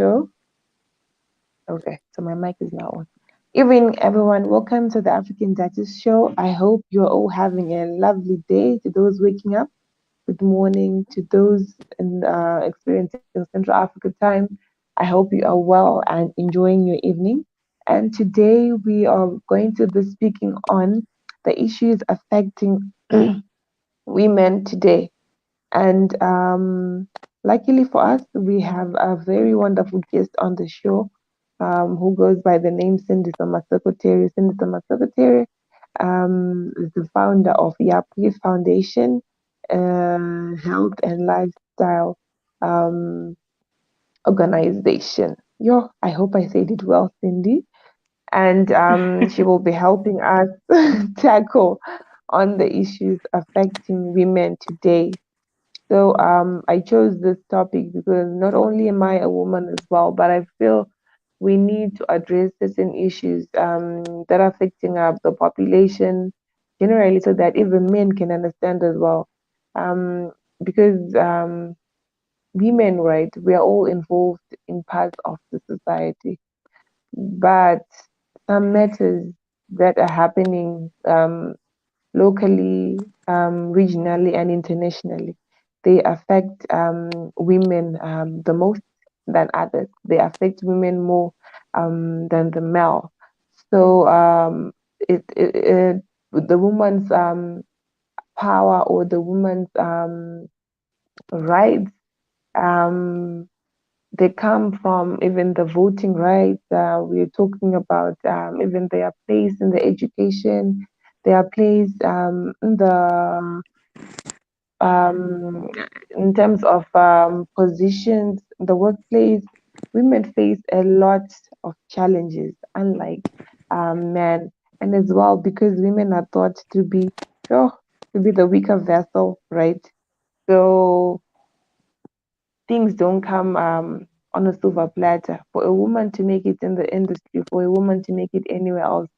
show. Okay, so my mic is now on. Evening, everyone. Welcome to the African Duchess show. I hope you're all having a lovely day. To those waking up, good morning. To those experiencing Central Africa time, I hope you are well and enjoying your evening. And today we are going to be speaking on the issues affecting women today. And luckily for us, we have a very wonderful guest on the show who goes by the name Cindy Somasokoteri. Cindy Somasokoteri is the founder of Yapi Foundation, Health and Lifestyle um, Organization. Yo, I hope I said it well, Cindy. And she will be helping us tackle on the issues affecting women today. So I chose this topic because not only am I a woman as well, but I feel we need to address certain issues that are affecting the population generally, so that even men can understand as well. Um, because women, right, we are all involved in parts of the society, but some matters that are happening locally, regionally, and internationally. They affect women the most than others. They affect women more than the male. So the woman's power or the woman's rights, um, they come from even the voting rights. We're talking about even their place in the education, their place um, in terms of positions in the workplace. Women face a lot of challenges, unlike men, and as well because women are thought oh, to be the weaker vessel, right? So things don't come on a silver platter. For a woman to make it in the industry, for a woman to make it anywhere else,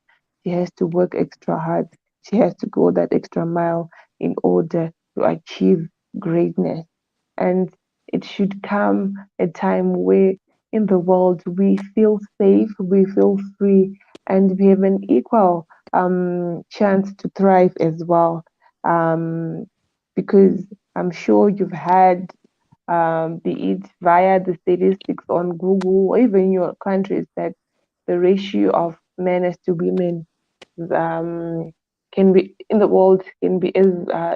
she has to work extra hard. She has to go that extra mile in order to achieve greatness. And it should come a time where in the world we feel safe, we feel free, and we have an equal chance to thrive as well. Um, because I'm sure you've had be it via the statistics on Google or even your countries, that the ratio of men as to women can be in the world can be as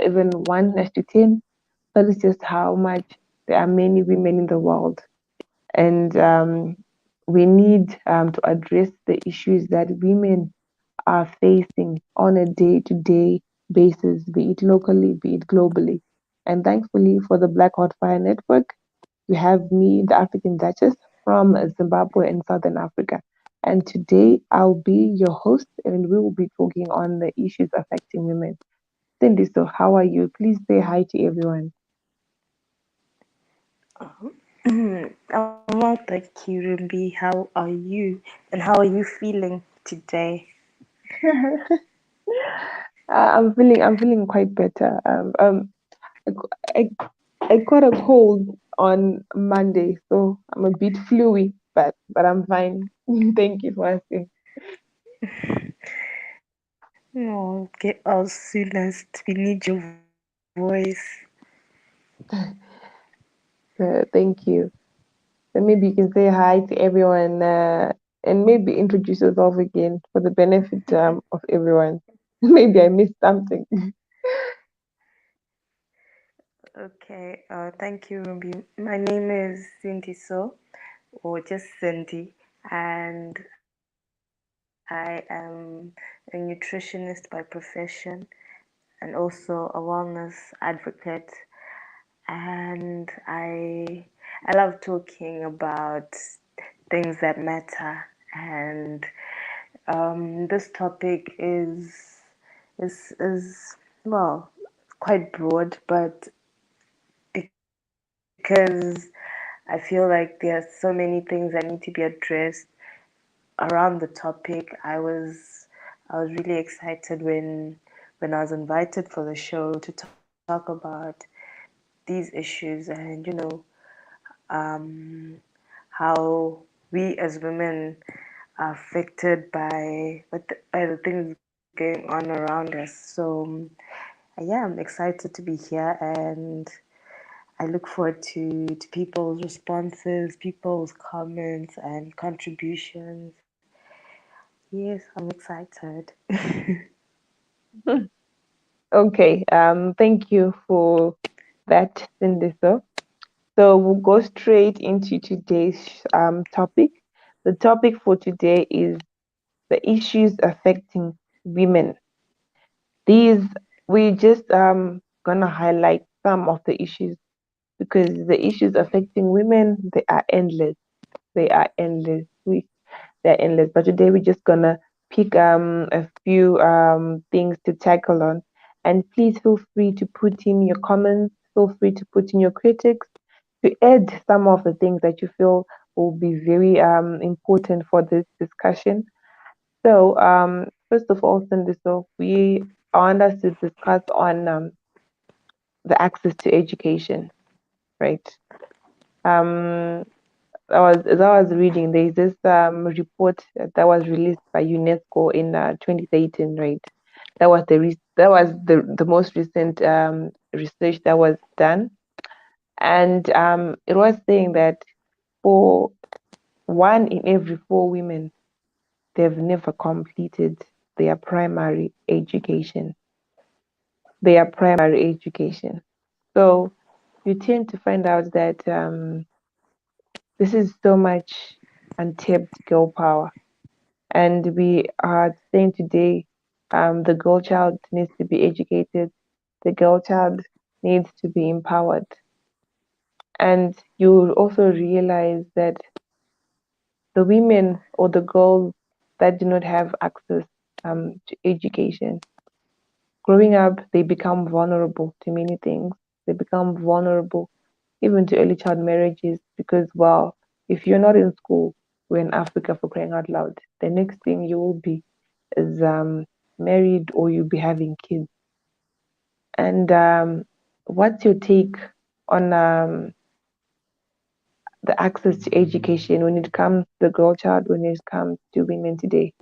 even 1:10. That is just how much there are many women in the world, and we need to address the issues that women are facing on a day-to-day basis, be it locally, be it globally. And thankfully for the Black Hot Fire Network, you have me, the African Duchess from Zimbabwe in Southern Africa. And today I'll be your host and we will be talking on the issues affecting women. Cindy, so how are you? Please say hi to everyone. Well, thank you, Rumbi. How are you? And how are you feeling today? I'm feeling quite better. I, I, I caught a cold on Monday, so I'm a bit fluey, but I'm fine. Thank you for asking. Oh, get well soonest. We need your voice. Thank you. So maybe you can say hi to everyone and maybe introduce yourself again for the benefit of everyone. Maybe I missed something. Okay, thank you, Rumbi. My name is Cindy So, or just Cindy, and I am a nutritionist by profession and also a wellness advocate. And I love talking about things that matter. And this topic is well quite broad, but because I feel like there are so many things that need to be addressed around the topic, I was really excited when I was invited for the show to talk about these issues and um, how how we as women are affected by the things going on around us. So yeah, I'm excited to be here, and I look forward to people's responses, people's comments and contributions. Yes, I'm excited. Okay, thank you for that, Cindy. So we'll go straight into today's topic. The topic for today is the issues affecting women. These we just gonna highlight some of the issues because the issues affecting women they are endless. They are endless. They're endless. But today we're just gonna pick a few things to tackle on. And please feel free to put in your comments. Feel free to put in your critics to add some of the things that you feel will be very important for this discussion. So first of all, Cindy, so we want us to discuss on the access to education, right? Um, as I was reading, there's this report that was released by UNESCO in 2018, right? That was the most recent research that was done, and it was saying that for one in every four women, they've never completed their primary education. Their primary education. So you tend to find out that this is so much untapped girl power. And we are saying today the girl child needs to be educated, the girl child needs to be empowered. And you will also realize that the women or the girls that do not have access to education, growing up, they become vulnerable to many things. They become vulnerable even to early child marriages because, well, if you're not in school, we're in Africa for crying out loud. The next thing you will be is married or you'll be having kids. And what's your take on the access to education when it comes to the girl child, when it comes to women today?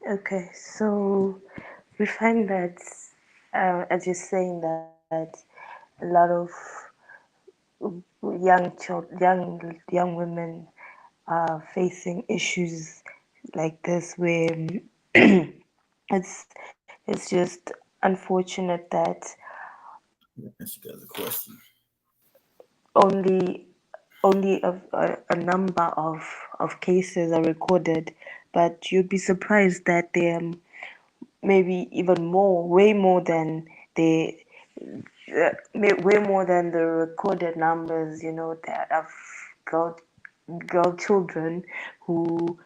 Okay, so we find that, as you're saying, that a lot of young women are facing issues like this, where it's just unfortunate that Ask you guys a question. only a number of cases are recorded, but you'd be surprised that there are maybe even more, the way more than the recorded numbers, that of girl, girl children who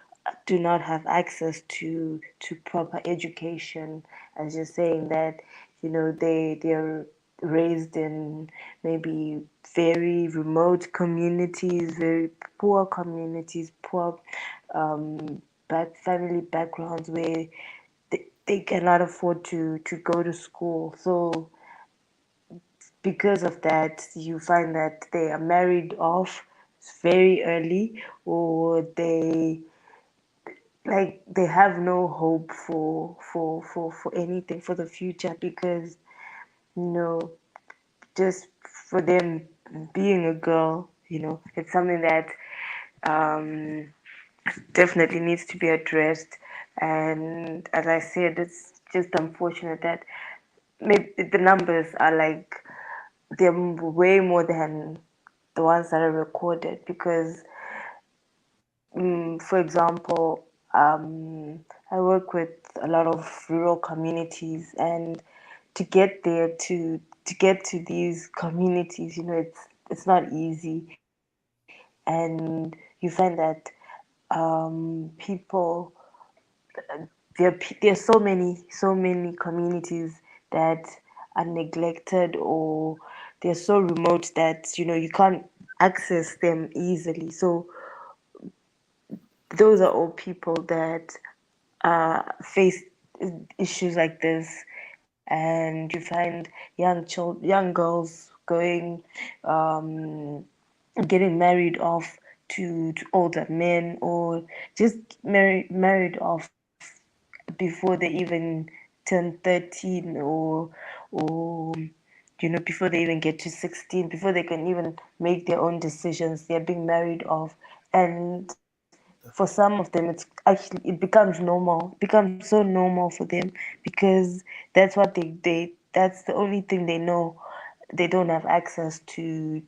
do not have access to proper education. As you're saying that, they're raised in maybe very remote communities, very poor communities, poor family backgrounds, where they cannot afford to go to school. So because of that, you find that they are married off very early, or they have no hope for anything for the future, because you know just for them being a girl, it's something that um, definitely needs to be addressed. And as I said, it's just unfortunate that maybe the numbers are like they're way more than the ones that are recorded, because for example, I work with a lot of rural communities, and to get there, to get to these communities, it's not easy. And you find that people, there's so many communities that are neglected, or they're so remote that you can't access them easily. So those are all people that face issues like this. And you find young girls going getting married off to older men, or just married off before they even turn 13, or before they even get to 16, before they can even make their own decisions, they're being married off. And for some of them, it becomes normal, becomes so normal for them, because that's what that's the only thing they know. They don't have access to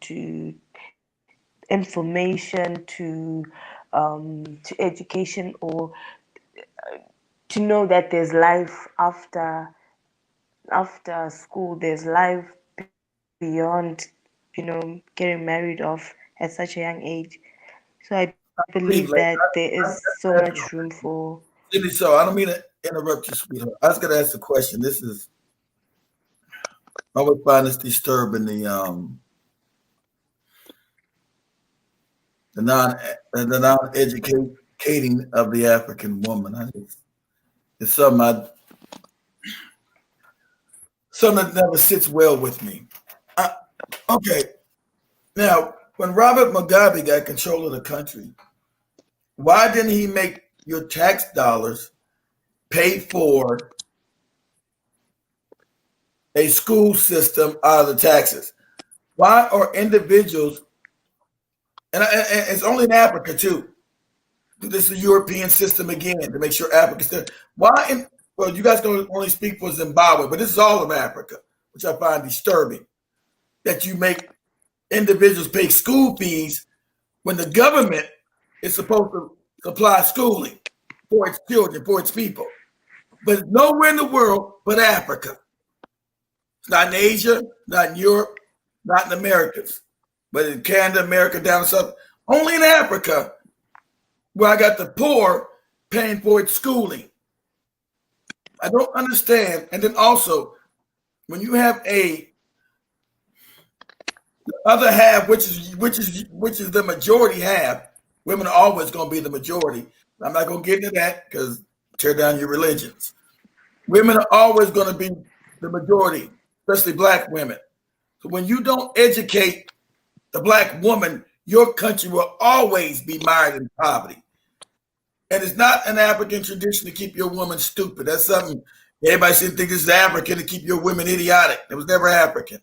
information, to education, or to know that there's life after school. There's life beyond, getting married off at such a young age. So I believe Leave, that like, there is so much room for. Cindy, so I don't mean to interrupt you, sweetheart. I was going to ask a question. This is, I would find this disturbing, the non the non educating of the African woman. It's something that never sits well with me. I, okay, now when Robert Mugabe got control of the country, why didn't he make your tax dollars pay for a school system out of the taxes? Why are individuals, and it's only in Africa too? This is a European system again to make sure Africa still. Why? Well, you guys can only speak for Zimbabwe, but this is all of Africa, which I find disturbing. That you make individuals pay school fees when the government is supposed to supply schooling for its children, for its people. But it's nowhere in the world but Africa. It's not in Asia, not in Europe, not in the Americas, but in Canada, America, down south. Only in Africa where I got the poor paying for its schooling. I don't understand. And then also, when you have a other half, which is the majority half, women are always going to be the majority. I'm not going to get into that because tear down your religions. Women are always going to be the majority, especially black women. So when you don't educate the black woman, your country will always be mired in poverty. And it's not an African tradition to keep your woman stupid. That's something everybody should think this is African to keep your women idiotic. It was never African.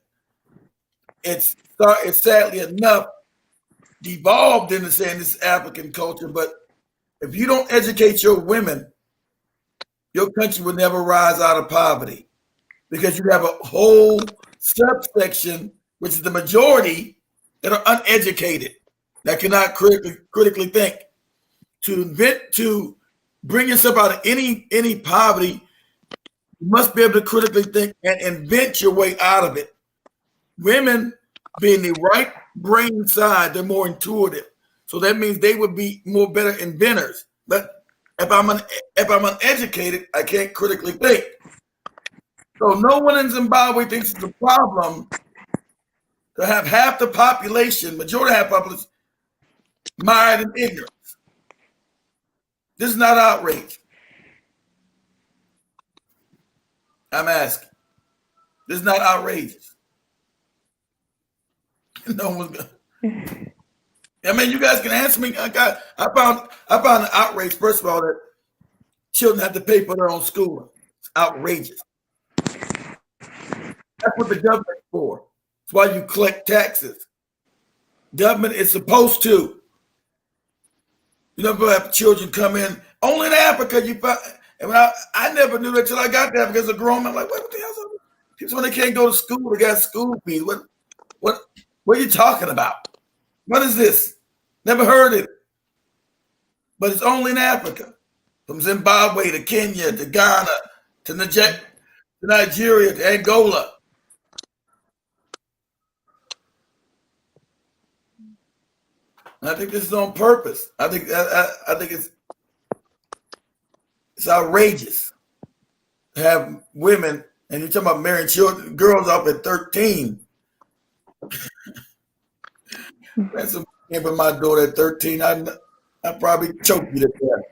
It's sadly enough devolved into saying this is African culture, but if you don't educate your women, your country will never rise out of poverty because you have a whole subsection, which is the majority, that are uneducated, that cannot critically think. To bring yourself out of any poverty, you must be able to critically think and invent your way out of it. Women being the right brain side, they're more intuitive. So that means they would be more better inventors. But if I'm uneducated, I can't critically think. So no one in Zimbabwe thinks it's a problem to have half the population, majority of half the population, mired in ignorance. This is not outrage. I'm asking. This is not outrageous. No one's gonna. I mean, you guys can answer me. I found an outrage. First of all, that children have to pay for their own schooling. It's outrageous. That's what the government's for. That's why you collect taxes. Government is supposed to. You never have children come in. Only in Africa you find. And when I never knew that till I got there because as a grown man. I'm like, what the hell's up? People when they can't go to school, they got school fees. What are you talking about? What is this? Never heard it. But it's only in Africa. From Zimbabwe to Kenya to Ghana to Nigeria to Angola. And I think this is on purpose. I think it's outrageous to have women, and you're talking about marrying children, girls up at 13. That's a man with my daughter at 13. I probably choke you to death.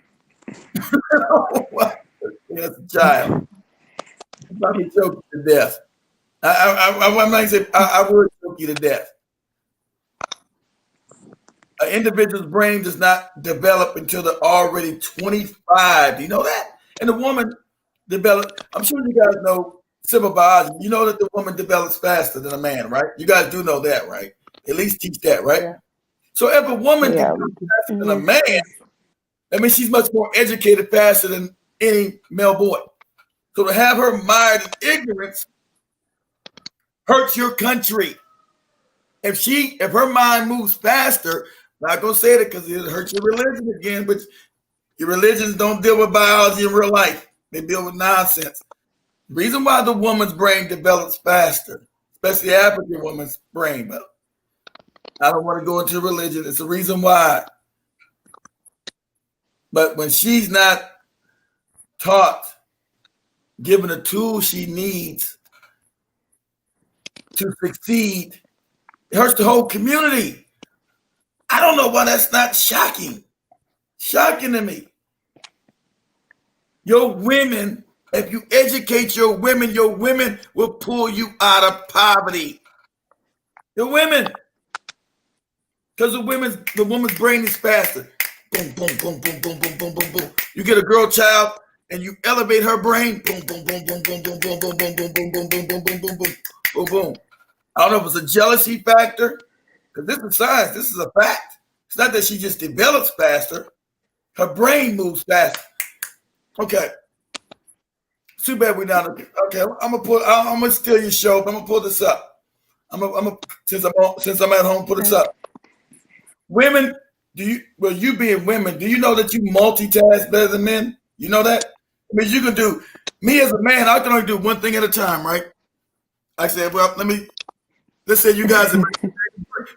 That's a child. I probably choke you to death. I'm not saying I would choke you to death. an individual's brain does not develop until they're already 25. Do you know that? And the woman develops, I'm sure you guys know civil biology. You know that the woman develops faster than a man, right? You guys do know that, right? At least teach that, right? Yeah. So if a woman Yeah, develops we do. faster than a Yes, man, yes. that means she's much more educated faster than any male boy. So to have her mired in ignorance hurts your country. If her mind moves faster, I'm not gonna say it because it hurts your religion again, but your religions don't deal with biology in real life. They deal with nonsense. The reason why the woman's brain develops faster, especially the African woman's brain, but I don't want to go into religion. It's the reason why. But when she's not taught, given the tools she needs to succeed, it hurts the whole community. I don't know why that's not shocking. Shocking to me. Your women, if you educate your women will pull you out of poverty. Your women. Because the woman's brain is faster. Boom, boom, boom, boom, boom, boom, boom, boom, boom. You get a girl child and you elevate her brain. Boom, boom, boom, boom, boom, boom, boom, boom, boom, boom, boom, boom, boom, boom, boom, boom, boom, boom, boom. I don't know if it's a jealousy factor, because this is science. This is a fact. It's not that she just develops faster. Her brain moves faster. Okay. Too bad we're not. Okay, I'm gonna steal your show. I'm gonna pull this up. Since I'm at home, pull this up. Women, you being women, do you know that you multitask better than men? You know that? I mean, you can do. Me as a man, I can only do one thing at a time, right? I said, well, let's say you guys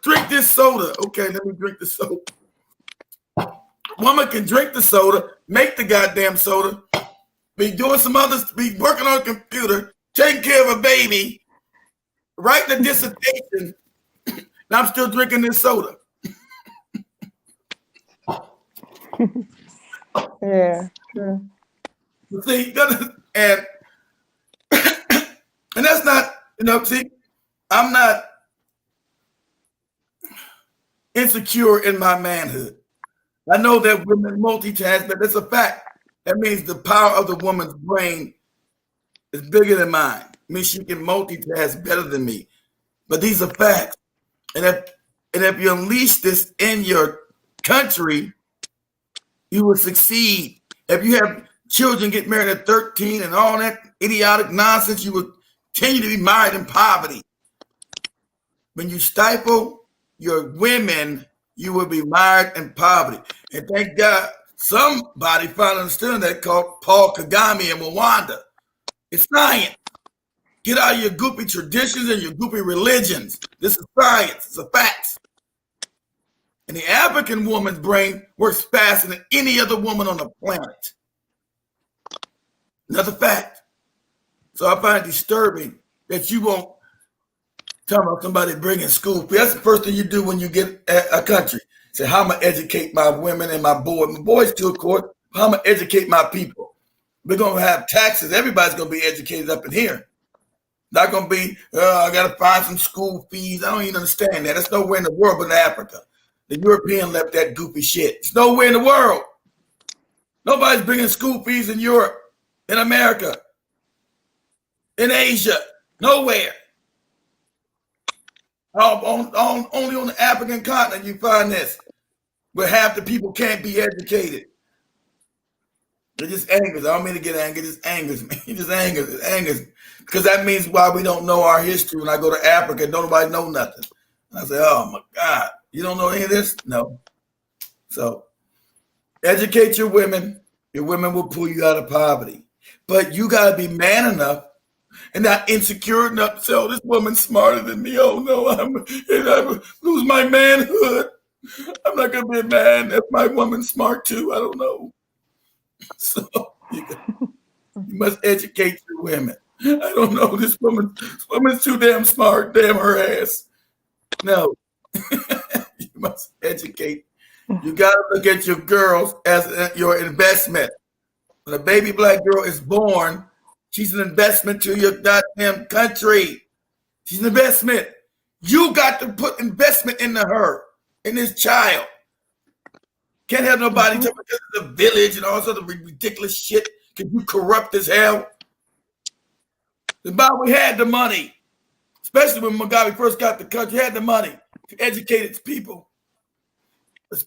drink this soda. Okay, let me drink the soda. Woman can drink the soda, make the goddamn soda, be doing some others, be working on a computer, taking care of a baby, writing a dissertation, and I'm still drinking this soda. Yeah, sure. See, and that's not, see, I'm not insecure in my manhood. I know that women multitask, but that's a fact. That means the power of the woman's brain is bigger than mine. It means she can multitask better than me. But these are facts. And if you unleash this in your country, you will succeed. If you have children get married at 13 and all that idiotic nonsense, you will continue to be mired in poverty. When you stifle your women, you will be mired in poverty. And thank God somebody finally understood that, called Paul Kagame in Rwanda. It's science. Get out of your goopy traditions and your goopy religions. This is science. It's a fact. And the African woman's brain works faster than any other woman on the planet. Another fact. So I find it disturbing that you won't tell about somebody bringing school fees. That's the first thing you do when you get a country. Say, how am I educate my women and my boys? My boys too, of course. How am I educate my people? We're going to have taxes. Everybody's going to be educated up in here. Not going to be, I got to find some school fees. I don't even understand that. There's nowhere in the world but in Africa. The European left that goofy shit. It's nowhere in the world. Nobody's bringing school fees in Europe, in America, in Asia. Nowhere. Only on the African continent you find this, where half the people can't be educated. It just angers. I don't mean to get angry. It just angers me. It just angers. It angers. Because that means why we don't know our history. When I go to Africa, nobody know nothing. And I say, oh my God, you don't know any of this? No. So educate your women. Your women will pull you out of poverty. But you got to be man enough and not insecure enough to say, oh, this woman's smarter than me. Oh no, I lose my manhood. I'm not going to be a man if my woman's smart too. I don't know. So you must educate your women. I don't know. This woman's too damn smart. Damn her ass. No. You must educate. You got to look at your girls as your investment. When a baby black girl is born, she's an investment to your goddamn country. She's an investment. You got to put investment into her, in this child. Can't have nobody Mm-hmm. talking about the village and all sorts of ridiculous shit because you corrupt as hell. Zimbabwe had the money, especially when Mugabe first got the country, had the money to educate its people. But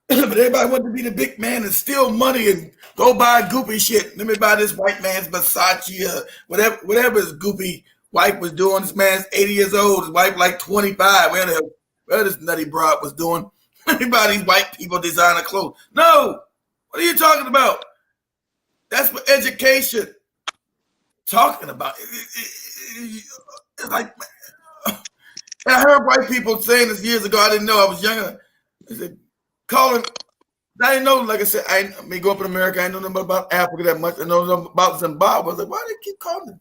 everybody wanted to be the big man and steal money and go buy goofy shit. Let me buy this white man's Versace, whatever his goofy wife was doing. This man's 80 years old. His wife like 25. Where this nutty broad was doing. Let me buy these white people designer clothes. No. What are you talking about? That's for education. Talking about it's like, and I heard white people saying this years ago. I didn't know. I was younger. They said, calling I didn't know, like I said, I mean, go up in America, I didn't know nothing about Africa that much. I know something about Zimbabwe. I was like, why do they keep calling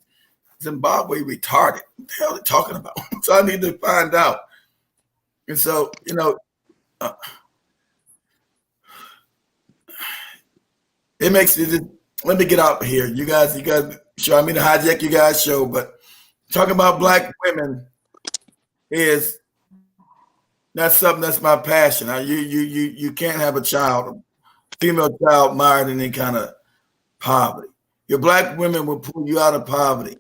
Zimbabwe retarded? What the hell are they talking about? So I need to find out. And so, uh, it makes it. Let me get out here. You guys, sure, I mean to hijack you guys' show, but talking about black women is that's something that's my passion. You can't have a child, a female child, mired in any kind of poverty. Your black women will pull you out of poverty.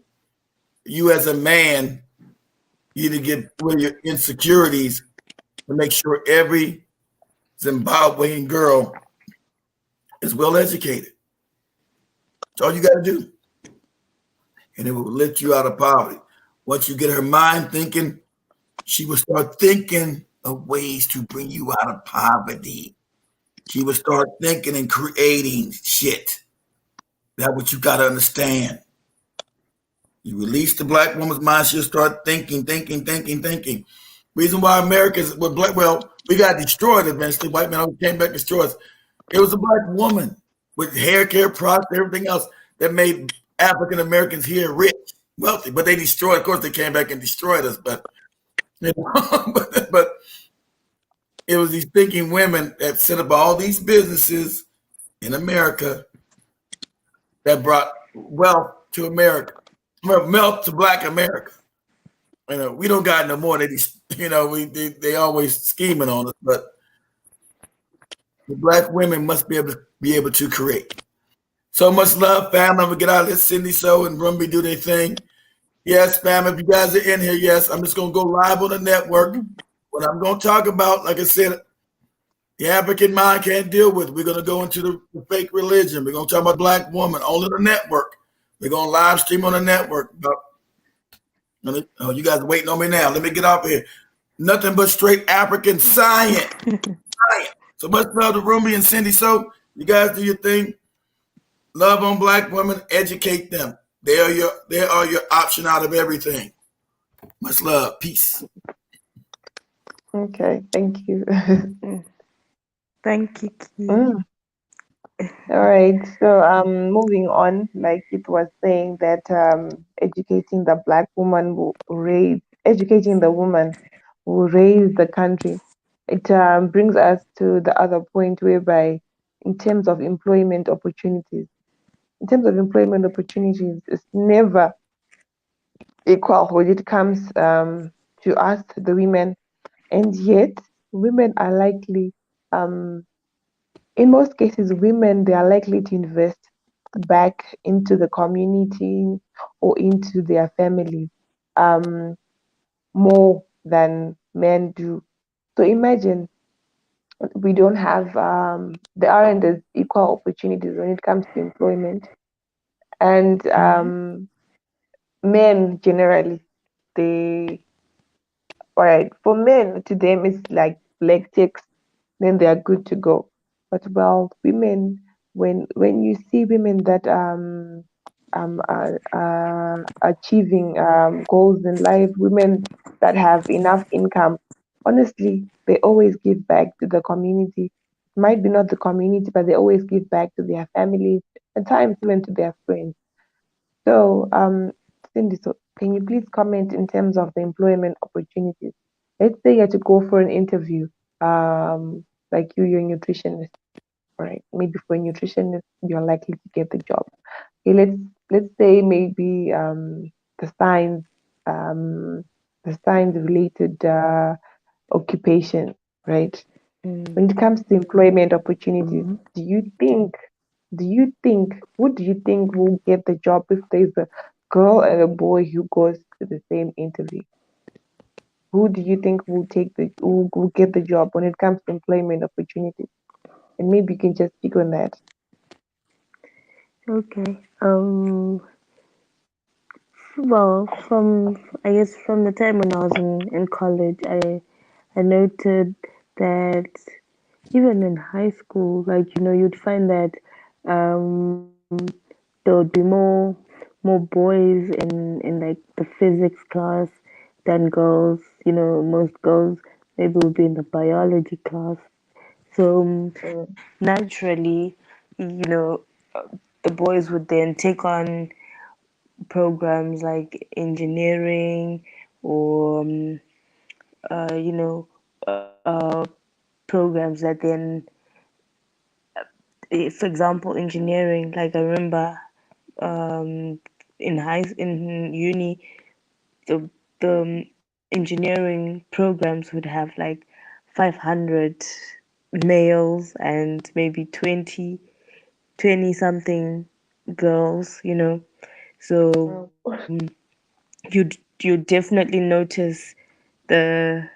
You as a man, you need to get rid of your insecurities to make sure every Zimbabwean girl is well educated. That's all you got to do. And it will lift you out of poverty. Once you get her mind thinking, she will start thinking of ways to bring you out of poverty. She will start thinking and creating shit. That's what you got to understand. You release the black woman's mind, she'll start thinking. Reason why Americans were black, well, we got destroyed eventually. White men came back and destroyed us. It was a black woman with hair care products, everything else that made African Americans here rich, wealthy. But they destroyed. Of course, they came back and destroyed us. But but it was these thinking women that set up all these businesses in America that brought wealth to America, wealth to Black America. We don't got no more. They always scheming on us, but the black women must be able to create. So much love, fam. I'm gonna get out of this. Cindy So and Rumby do their thing. Yes, fam. If you guys are in here, yes, I'm just gonna go live on the network. What I'm gonna talk about, like I said, the African mind can't deal with. We're gonna go into the fake religion. We're gonna talk about black woman on the network. We're gonna live stream on the network. Oh, you guys are waiting on me now. Let me get off here. Nothing but straight African science. So much love to Rumi and Cindy. So you guys do your thing. Love on black women. Educate them. They are your option out of everything. Much love. Peace. Okay, thank you. Thank you, Key. All right. So moving on, like it was saying that educating the black woman will raise educating the woman will raise the country. It brings us to the other point whereby in terms of employment opportunities, it's never equal when it comes to us, the women, and yet women are likely, in most cases, women they are likely to invest back into the community or into their families more than men do. So imagine we don't have there aren't as equal opportunities when it comes to employment, and men generally they all right for men to them it's like black ticks, then they are good to go. But well, women, when you see women that are achieving goals in life, women that have enough income, honestly, they always give back to the community. Might be not the community, but they always give back to their families, at times even to their friends. So, Cindy, so can you please comment in terms of the employment opportunities? Let's say you had to go for an interview, like you're a nutritionist, right? Maybe for a nutritionist, you're likely to get the job. Okay, let's say maybe the science, um, the science related occupation, right? When it comes to employment opportunities, Mm-hmm. do you think who do you think will get the job if there's a girl and a boy who goes to the same interview? Who do you think will get the job when it comes to employment opportunities? And maybe you can just speak on that. Okay. Well, I guess from the time when I was in college, I noted that even in high school, like you'd find that um, there would be more boys in like the physics class than girls. Most girls maybe would be in the biology class. So Mm, naturally, you know, the boys would then take on programs like engineering or programs that then for example engineering, like I remember um, in uni the engineering programs would have like 500 males and maybe 20 something girls, so mm, you'd definitely notice the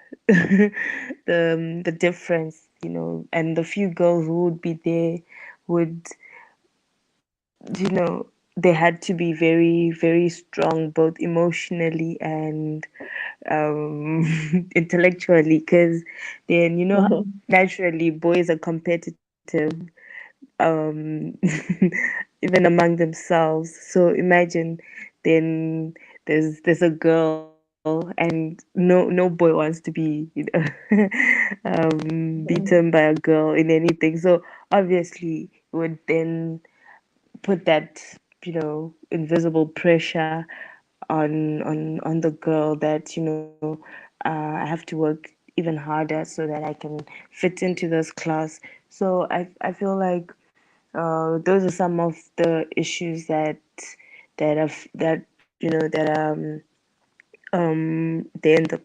the difference, and the few girls who would be there would, they had to be very very strong both emotionally and intellectually, because then naturally boys are competitive, um even among themselves. So imagine then there's a girl and no boy wants to be beaten by a girl in anything. So obviously it would then put that invisible pressure on the girl that I have to work even harder so that I can fit into this class. So I feel like those are some of the issues that there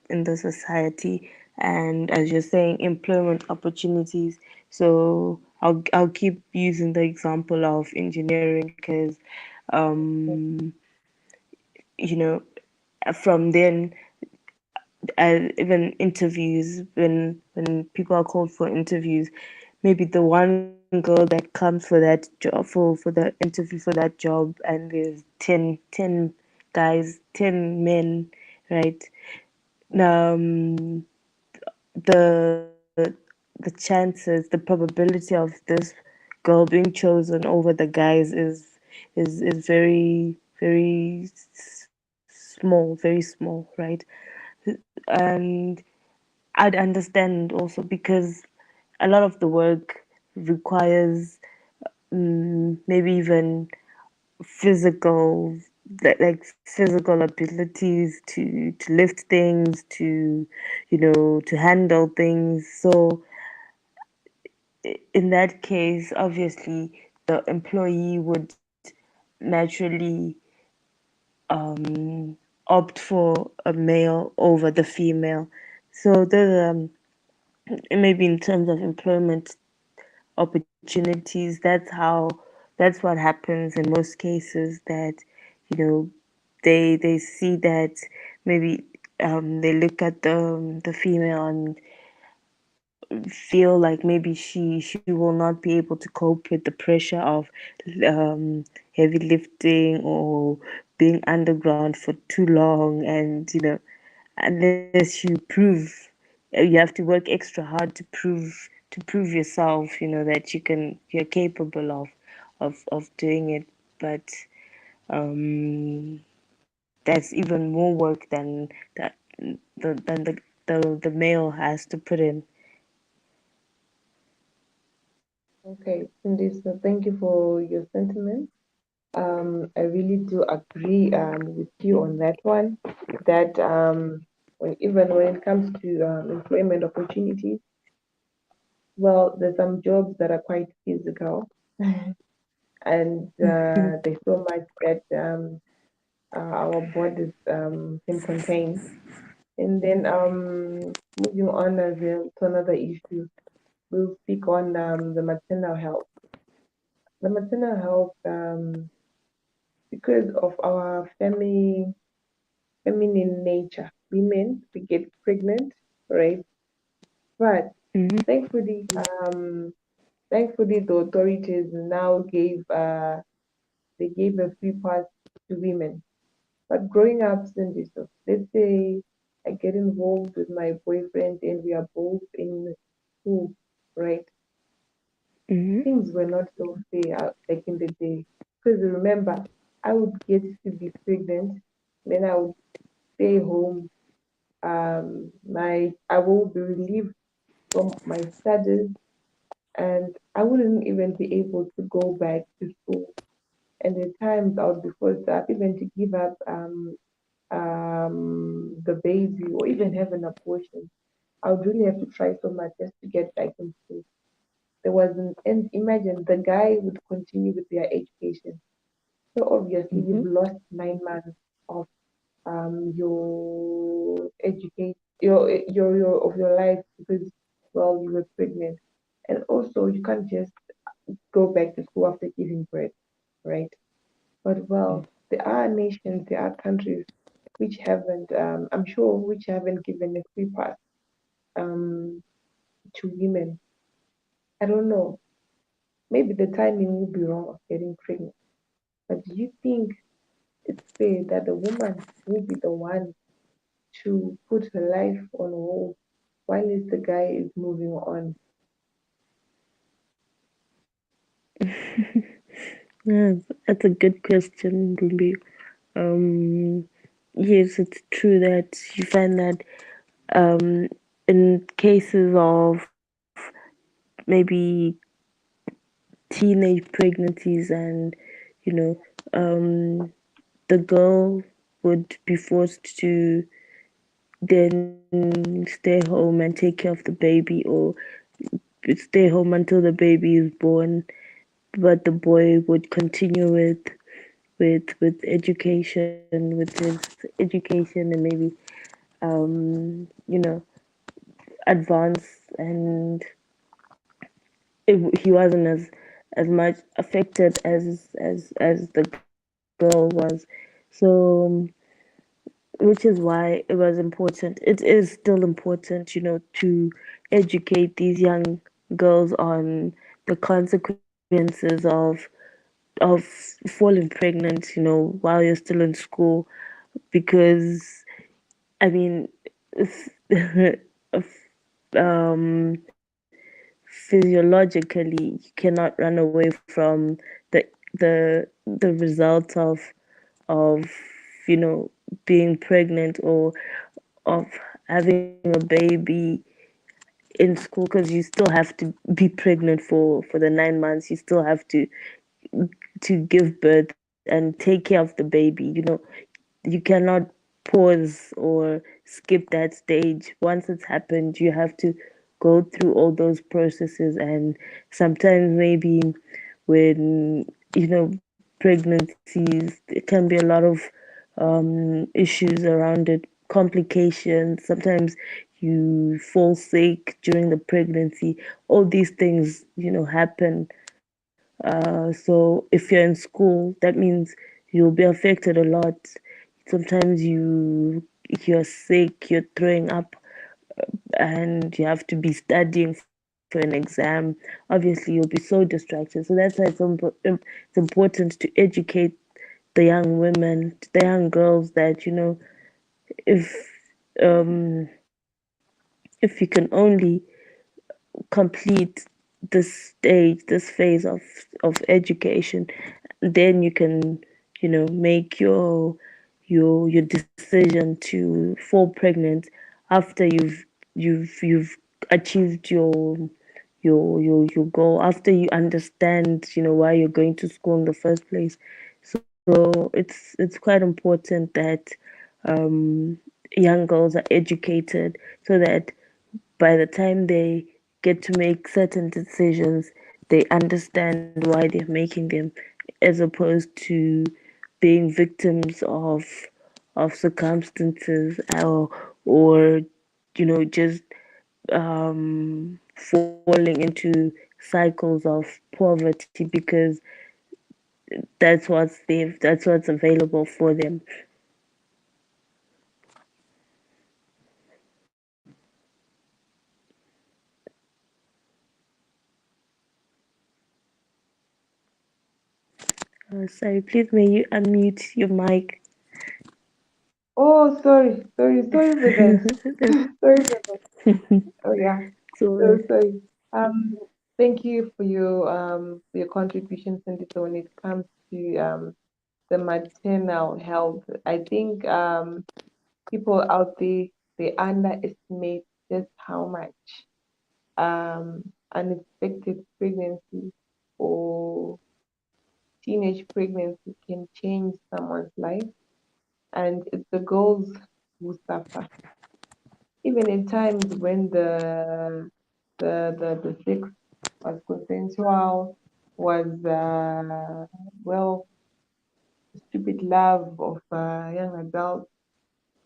in the society, and as you're saying, employment opportunities. So I'll keep using the example of engineering because um, you know from then, even interviews, when people are called for interviews, maybe the one girl that comes for that job, for the interview for that job, and there's 10 guys, 10 men, right? um the the chances, the probability of this girl being chosen over the guys is very very small, very small, right? And I'd understand also because a lot of the work requires maybe even physical, like physical abilities to lift things, to to handle things. So in that case, obviously the employee would naturally opt for a male over the female. So there's maybe in terms of employment opportunities, that's what happens in most cases, that you know they see that maybe they look at the female and feel like maybe she will not be able to cope with the pressure of heavy lifting or being underground for too long, and unless you prove, you have to work extra hard to prove yourself, that you're capable of doing it. But that's even more work than that the male has to put in. okay, Cindy, so thank you for your sentiments. I really do agree with you on that one. That even when it comes to employment opportunities, well, there's some jobs that are quite physical, and there's so much that our bodies can contain. And then moving on as well to another issue. we'll speak on the maternal health. The maternal health, because of our feminine nature, women we get pregnant, right? But thankfully, thankfully the authorities now gave a free pass to women. But growing up, Cindy, so let's say I get involved with my boyfriend and we are both in school, right? Mm-hmm. Things were not so fair like in the day. Because remember, I would get to be pregnant, then I would stay home. My I will be relieved from my studies, and I wouldn't even be able to go back to school. And the times I would be forced up even to give up the baby or even have an abortion. I would really have to try so much just to get back in school. There wasn't, and imagine the guy would continue with their education. So obviously you've Mm-hmm. lost 9 months of your educate your of your life because well you were pregnant, and also you can't just go back to school after giving birth, right? But well, there are nations, there are countries which haven't, I'm sure, which haven't given a free pass um, to women. I don't know. Maybe the timing will be wrong of getting pregnant. But do you think it's fair that the woman will be the one to put her life on hold while the guy is moving on? Yeah, that's a good question, Ruby. Um, yes, it's true that you find that um, in cases of maybe teenage pregnancies and you know um, the girl would be forced to then stay home and take care of the baby or stay home until the baby is born, but the boy would continue with education, with his education, and maybe you know advance, and he wasn't as much affected as the girl was. So which is why it was important. It is still important, to educate these young girls on the consequences of falling pregnant, while you're still in school, because I mean, physiologically, you cannot run away from the result of being pregnant or of having a baby in school, because you still have to be pregnant for the 9 months. You still have to give birth and take care of the baby. You cannot pause or skip that stage. Once it's happened, you have to go through all those processes, and sometimes maybe when pregnancies, it can be a lot of issues around it, complications. Sometimes you fall sick during the pregnancy. All these things happen. So if you're in school, that means you'll be affected a lot. Sometimes you're sick, you're throwing up, and you have to be studying for an exam. Obviously, you'll be so distracted. So that's why it's important to educate the young women, the young girls, that if um, if you can only complete this stage, this phase of education, then you can make your decision to fall pregnant after you've achieved your goal, after you understand why you're going to school in the first place. So it's quite important that young girls are educated, so that by the time they get to make certain decisions, they understand why they're making them, as opposed to being victims of circumstances, or just falling into cycles of poverty because that's what's available for them. Sorry, please may you unmute your mic. Oh, sorry for that. Sorry for that. Oh yeah. So So sorry. Um, Thank you for your contribution, Cindy. So when it comes to the maternal health, I think people out there, they underestimate just how much unexpected pregnancy or teenage pregnancy can change someone's life, and it's the girls who suffer. Even in times when the sex was consensual, was well, stupid love of young adults,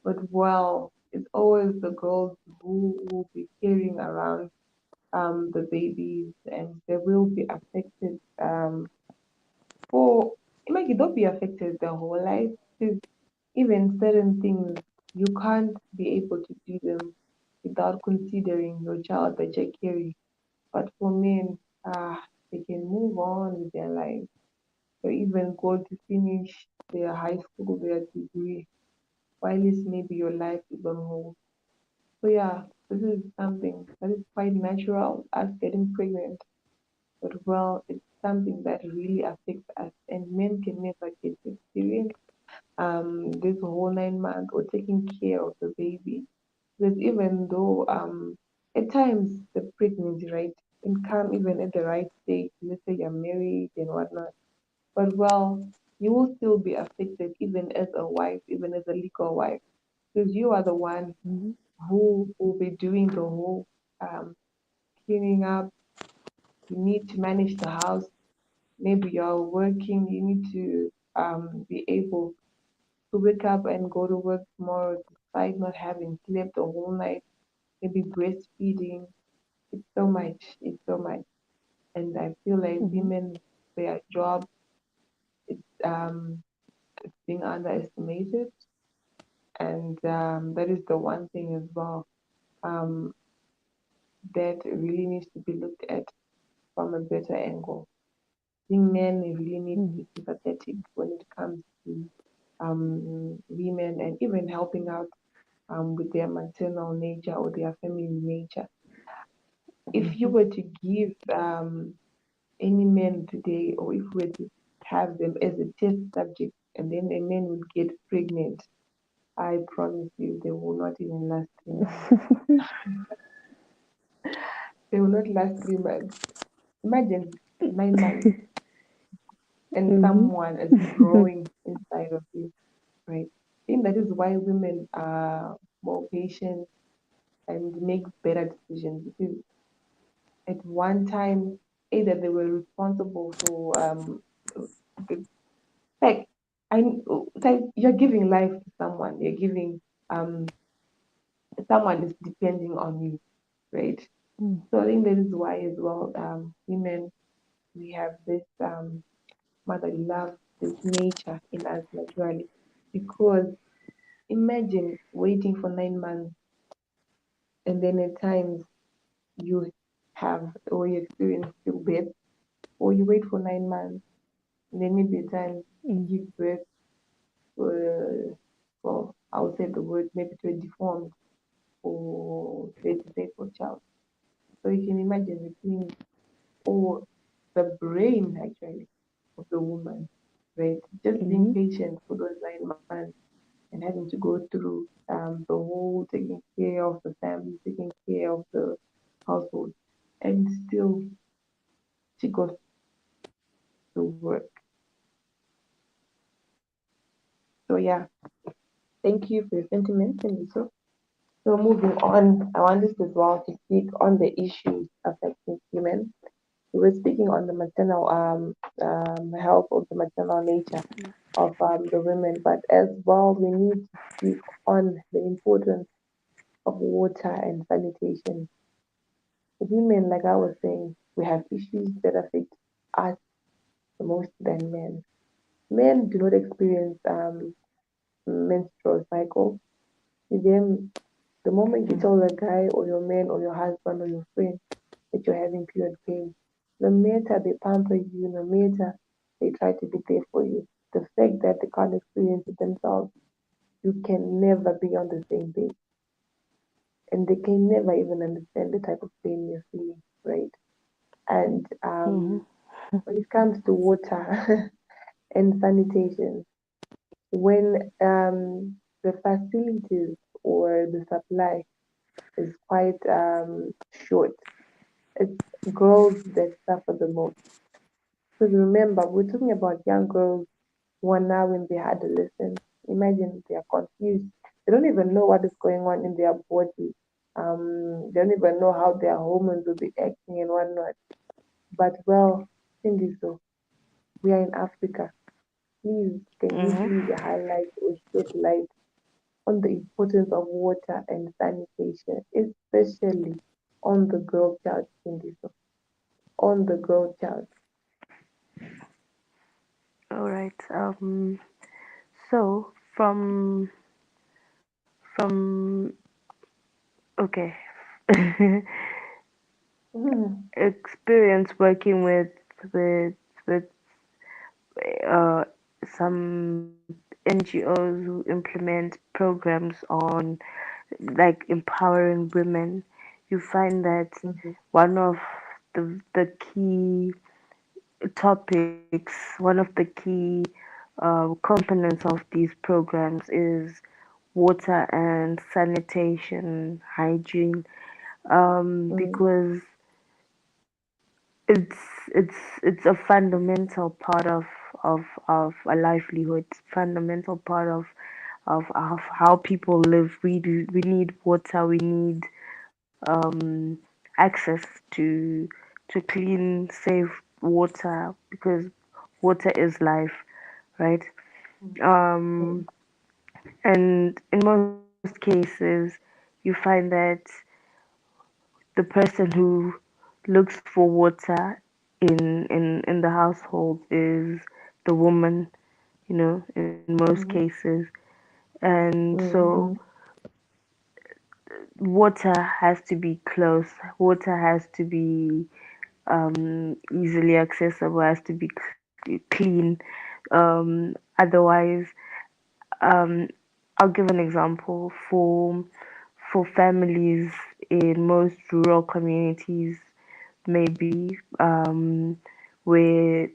but well, it's always the girls who will be carrying around the babies, and they will be affected for imagine don't be affected the whole life because even certain things you can't be able to do them without considering your child that you're carrying. But for men, they can move on with their life or even go to finish their high school, their degree, while it's maybe your life is on hold. So yeah, this is something that is quite natural, us getting pregnant. But well, it's something that really affects us, and men can never get to experience this whole 9 months or taking care of the baby. Because even though at times the pregnancy, right, can come even at the right stage, let's say you're married and whatnot. But well, you will still be affected even as a wife, even as a legal wife, because you are the one mhm, who will be doing the whole um, cleaning up. You need to manage the house. Maybe you're working. You need to be able to wake up and go to work tomorrow despite not having slept the whole night. Maybe breastfeeding. It's so much. It's so much. And I feel like mhm, women, their job, it's being underestimated, and that is the one thing as well um, that really needs to be looked at from a better angle. I think men really need to mhm, be sympathetic when it comes to women and even helping out with their maternal nature or their family nature. If you mhm, were to give any men today, or if we were to have them as a test subject, and then a man would get pregnant, I promise you, they will not even last 3 months. They will not last 3 months. Imagine 9 months and mhm, someone is growing inside of you, right? I think that is why women are more patient and make better decisions because at one time, either they were responsible for the like I like you're giving life to someone, you're giving um someone is depending on you, right? mhm, So I think that is why as well, women we have this motherly love, this nature in us naturally. Because imagine waiting for 9 months and then at times you have or you experience stillbirth, or you wait for 9 months and then maybe at times you mhm, give birth well, I would say the word maybe to a deformed or to a disabled child. So you can imagine the things or the brain actually of the woman, right? Just being mhm, patient for those 9 months and having to go through the whole taking care of the family, taking care of the household, and still she goes to work. So yeah, thank you for your sentiments and so. So moving on, I want us as well to speak on the issues affecting women. We were speaking on the maternal health of the maternal nature of the women, but as well we need to speak on the importance of water and sanitation. Women, like I was saying, we have issues that affect us the most than men. Men do not experience menstrual cycle. To them, the moment you tell a guy or your man or your husband or your friend that you're having period pain, no matter they pamper you, no matter they try to be there for you, the fact that they can't experience it themselves, you can never be on the same page. And they can never even understand the type of pain you're feeling, right? And when it comes to water and sanitation, when the facilities or the supply is quite short, it's girls that suffer the most. Because remember, we're talking about young girls who are now in their adolescence. Imagine they are confused. They don't even know what is going on in their body. They don't even know how their hormones will be acting and whatnot. But well, Cindy, so we are in Africa. Please, can you Mm-hmm. please highlight or shed light on the importance of water and sanitation, especially on the girl child, Cindy, so on the girl child. All right. So from okay, Mhm, experience working with with uh, some NGOs who implement programs on like empowering women, you find that mhm, one of the key topics, one of the key components of these programs is water and sanitation, hygiene, mhm, because it's a fundamental part of a livelihood, fundamental part of how people live. We need water, we need access to to clean, safe water because water is life, right? mhm, Um, and in most cases, you find that the person who looks for water in the household is the woman, in most mhm, cases. And so mhm, water has to be close. Water has to be easily accessible, has to be clean. Otherwise, um, I'll give an example for families in most rural communities, maybe where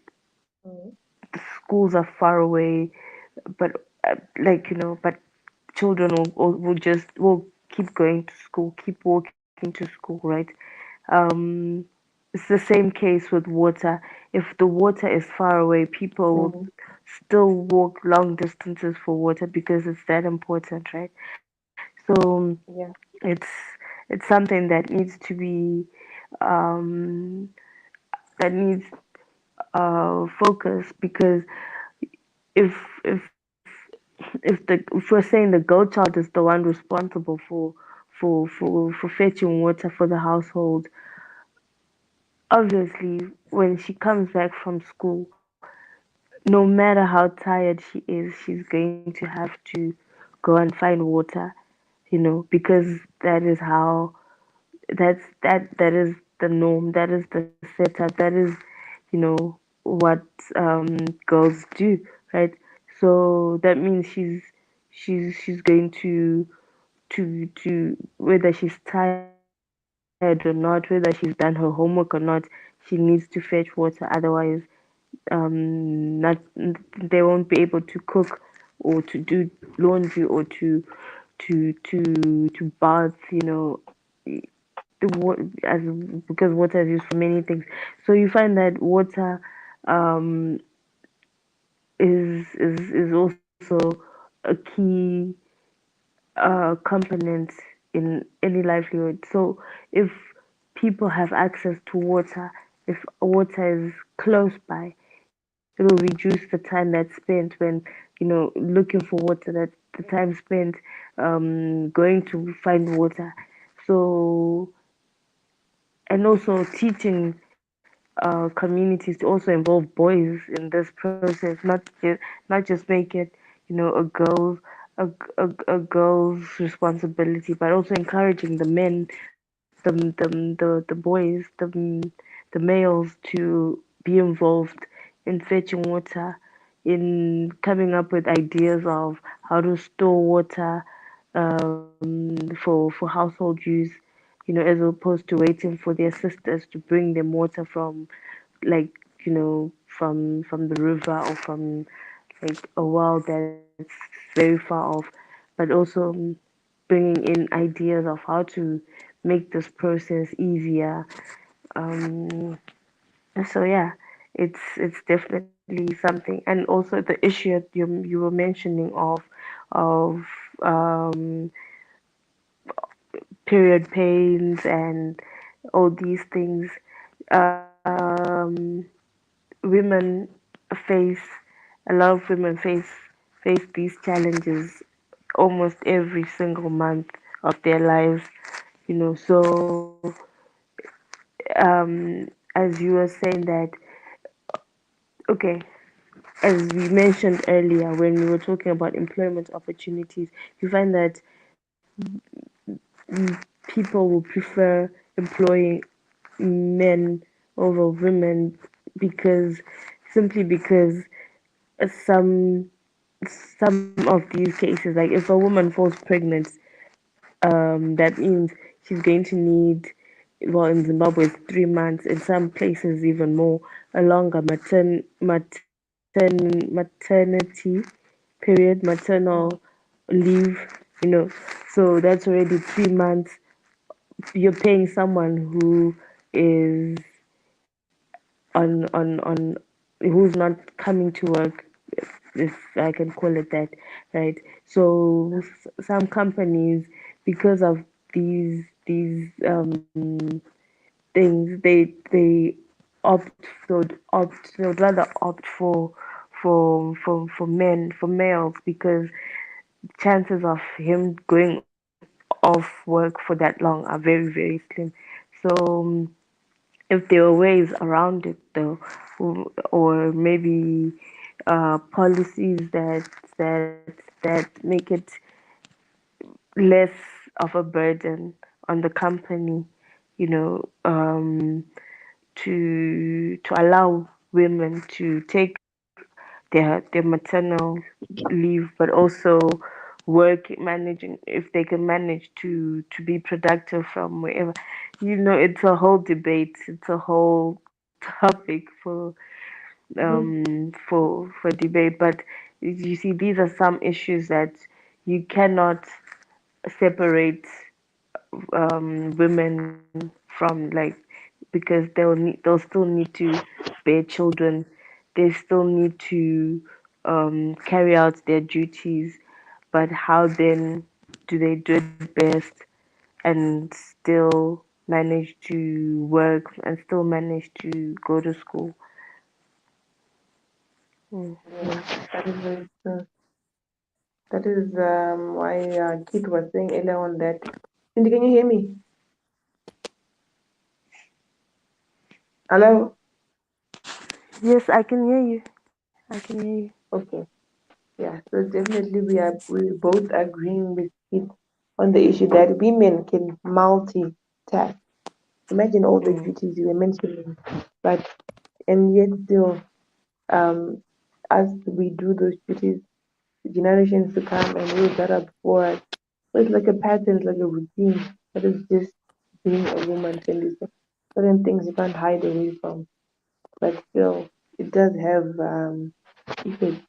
mhm, the schools are far away, but but children will just will keep going to school, keep walking to school, right? Um, it's the same case with water. If the water is far away, people will mhm. still walk long distances for water because it's that important, right? So Yeah. it's it's something that needs to be um, that needs focus because if if if we're saying the girl child is the one responsible for fetching water for the household, obviously when she comes back from school, no matter how tired she is, she's going to have to go and find water, because that is how that is the norm, that is the setup, that is, what girls do, right? So that means she's going to whether she's tired or not, whether she's done her homework or not, she needs to fetch water. Otherwise, not they won't be able to cook or to do laundry or to bath. As because water is used for many things. So you find that water um, is also a key component in any livelihood. So if people have access to water, if water is close by, it will reduce the time that's spent when looking for water. That the time spent going to find water. So and also teaching communities to also involve boys in this process, not just make it, a girl's responsibility, but also encouraging the men, the boys, the males to be involved in fetching water, in coming up with ideas of how to store water for household use, as opposed to waiting for their sisters to bring them water from, like, from the river, or from like a well that's very far off, but also bringing in ideas of how to make this process easier. Um, so yeah, it's definitely something, and also the issue that you were mentioning of um, period pains and all these things. Um, Women face a lot of women face these challenges almost every single month of their lives. So as you were saying that, okay, as we mentioned earlier when we were talking about employment opportunities, you find that people will prefer employing men over women, because simply because some some of these cases, like if a woman falls pregnant, that means she's going to need, well, in Zimbabwe it's 3 months, in some places even more, a longer maternity period, maternal leave, you know. So that's already 3 months. You're paying someone who is on who's not coming to work, if I can call it that, right? So some companies, because of these things, they opt they would rather opt for men, for males, because chances of him going off work for that long are very, very slim. So if there were ways around it though, or maybe policies that make it less of a burden on the company, you know, to allow women to take their maternal leave, but also work, managing, if they can manage to be productive from wherever. It's a whole debate. It's a whole topic Mhm. for debate. But you see, these are some issues that you cannot separate women from, like, because they'll still need to bear children. They still need to carry out their duties. But how then do they do it best and still manage to work and still manage to go to school? Mm, Yeah, yeah. that is very true. That is why Kit was saying earlier on that. Cindy, can you hear me? Hello? Yes, I can hear you. I can hear you. Okay. Yeah, so definitely we both agreeing with Kit on the issue that women can multitask. Imagine all the Mm. duties you were mentioning, but and yet still, um, as we do those duties, generations to come and those that are before us, so it's like a pattern, it's like a routine. That is just being a woman, and there's certain things you can't hide away from. But still, it does have effects.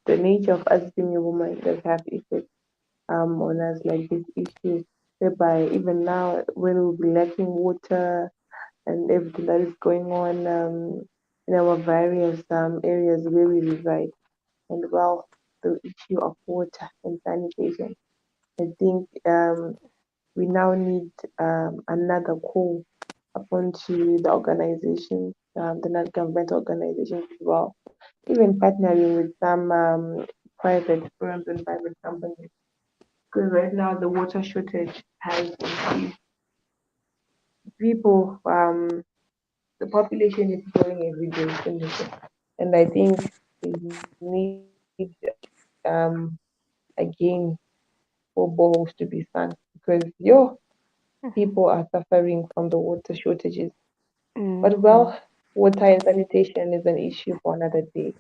The nature of us being a woman does have effects on us, like these issues, whereby even now when we'll be lacking water and everything that is going on in our various areas where we reside. And well, the issue of water and sanitation. I think we now need another call upon to the organizations, the non-government organizations as well, even partnering with some private firms and private companies. Because right now the water shortage has increased people, the population is growing every day, isn't it? And I think we need again for boreholes to be sunk because people are suffering from the water shortages. But Mm-hmm. well, water and sanitation is an issue for another day.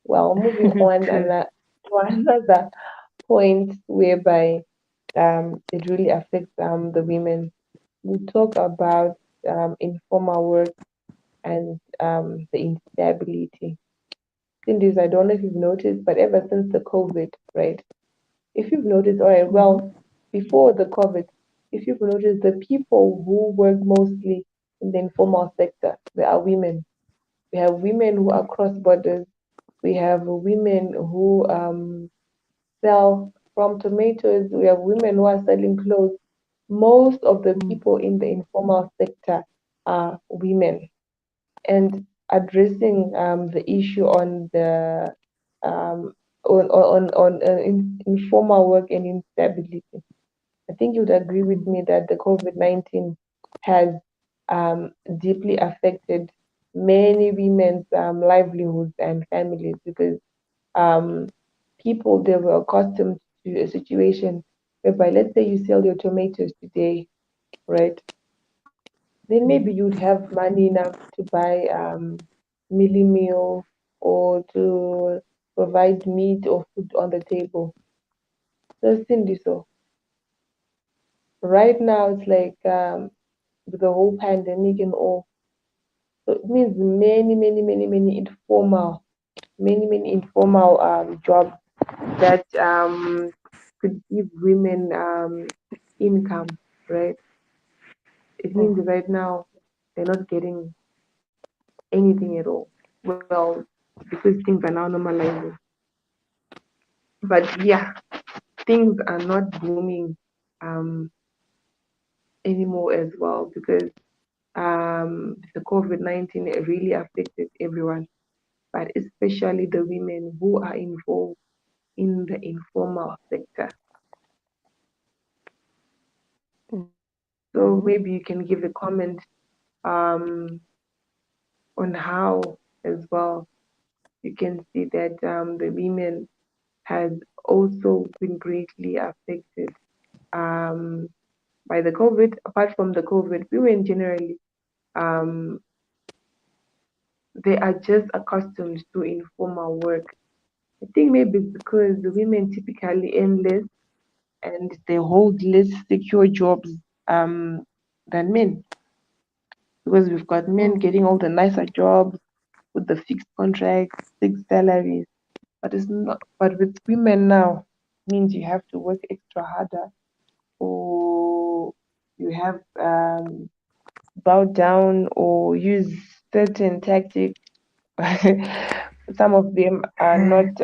Well, moving on True. to another point whereby it really affects the women. We talk about informal work and the instability. Cindy, I don't know if you've noticed, but ever since the COVID, right? If you've noticed, all right, Mm-hmm. well, before the COVID, if you've noticed, the people who work mostly in the informal sector, they are women. We have women who are cross borders. We have women who sell from tomatoes. We have women who are selling clothes. Most of the people in the informal sector are women. And addressing the issue on the informal work and instability. I think you would agree with me that the COVID-19 has deeply affected many women's livelihoods and families because um, people they were accustomed to a situation whereby let's say you sell your tomatoes today, right? Then maybe you'd have money enough to buy mealy meal or to provide meat or food on the table. So Cindy, so right now it's like with the whole pandemic and all, so it means many informal jobs that could give women income, right? It means Mm-hmm. right now they're not getting anything at all. Well, because things are now normalizing. But yeah, things are not booming um, anymore as well because the COVID-19 really affected everyone, but especially the women who are involved in the informal sector. Mm-hmm. So maybe you can give a comment um, on how as well you can see that the women has also been greatly affected um, by the COVID. Apart from the COVID, women generally um, they are just accustomed to informal work. I think maybe it's because the women typically earn less and they hold less secure jobs um, than men. Because we've got men getting all the nicer jobs with the fixed contracts, fixed salaries. But it's not. But with women now, means you have to work extra harder, or you have bow down or use certain tactics. Some of them are not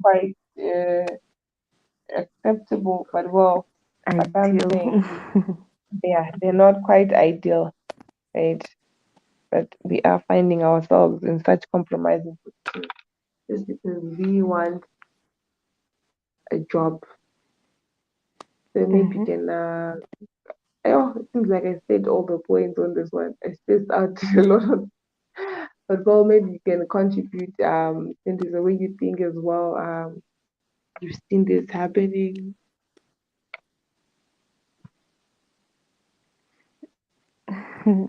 quite acceptable, but well, I can't Ideal. say they're not quite ideal, right? But we are finding ourselves in such compromising positions just because we want a job. So maybe Mm-hmm. you can oh, it seems like I said all the points on this one. I spaced out a lot of, but well, maybe you can contribute in this the way you think as well. You've seen this happening.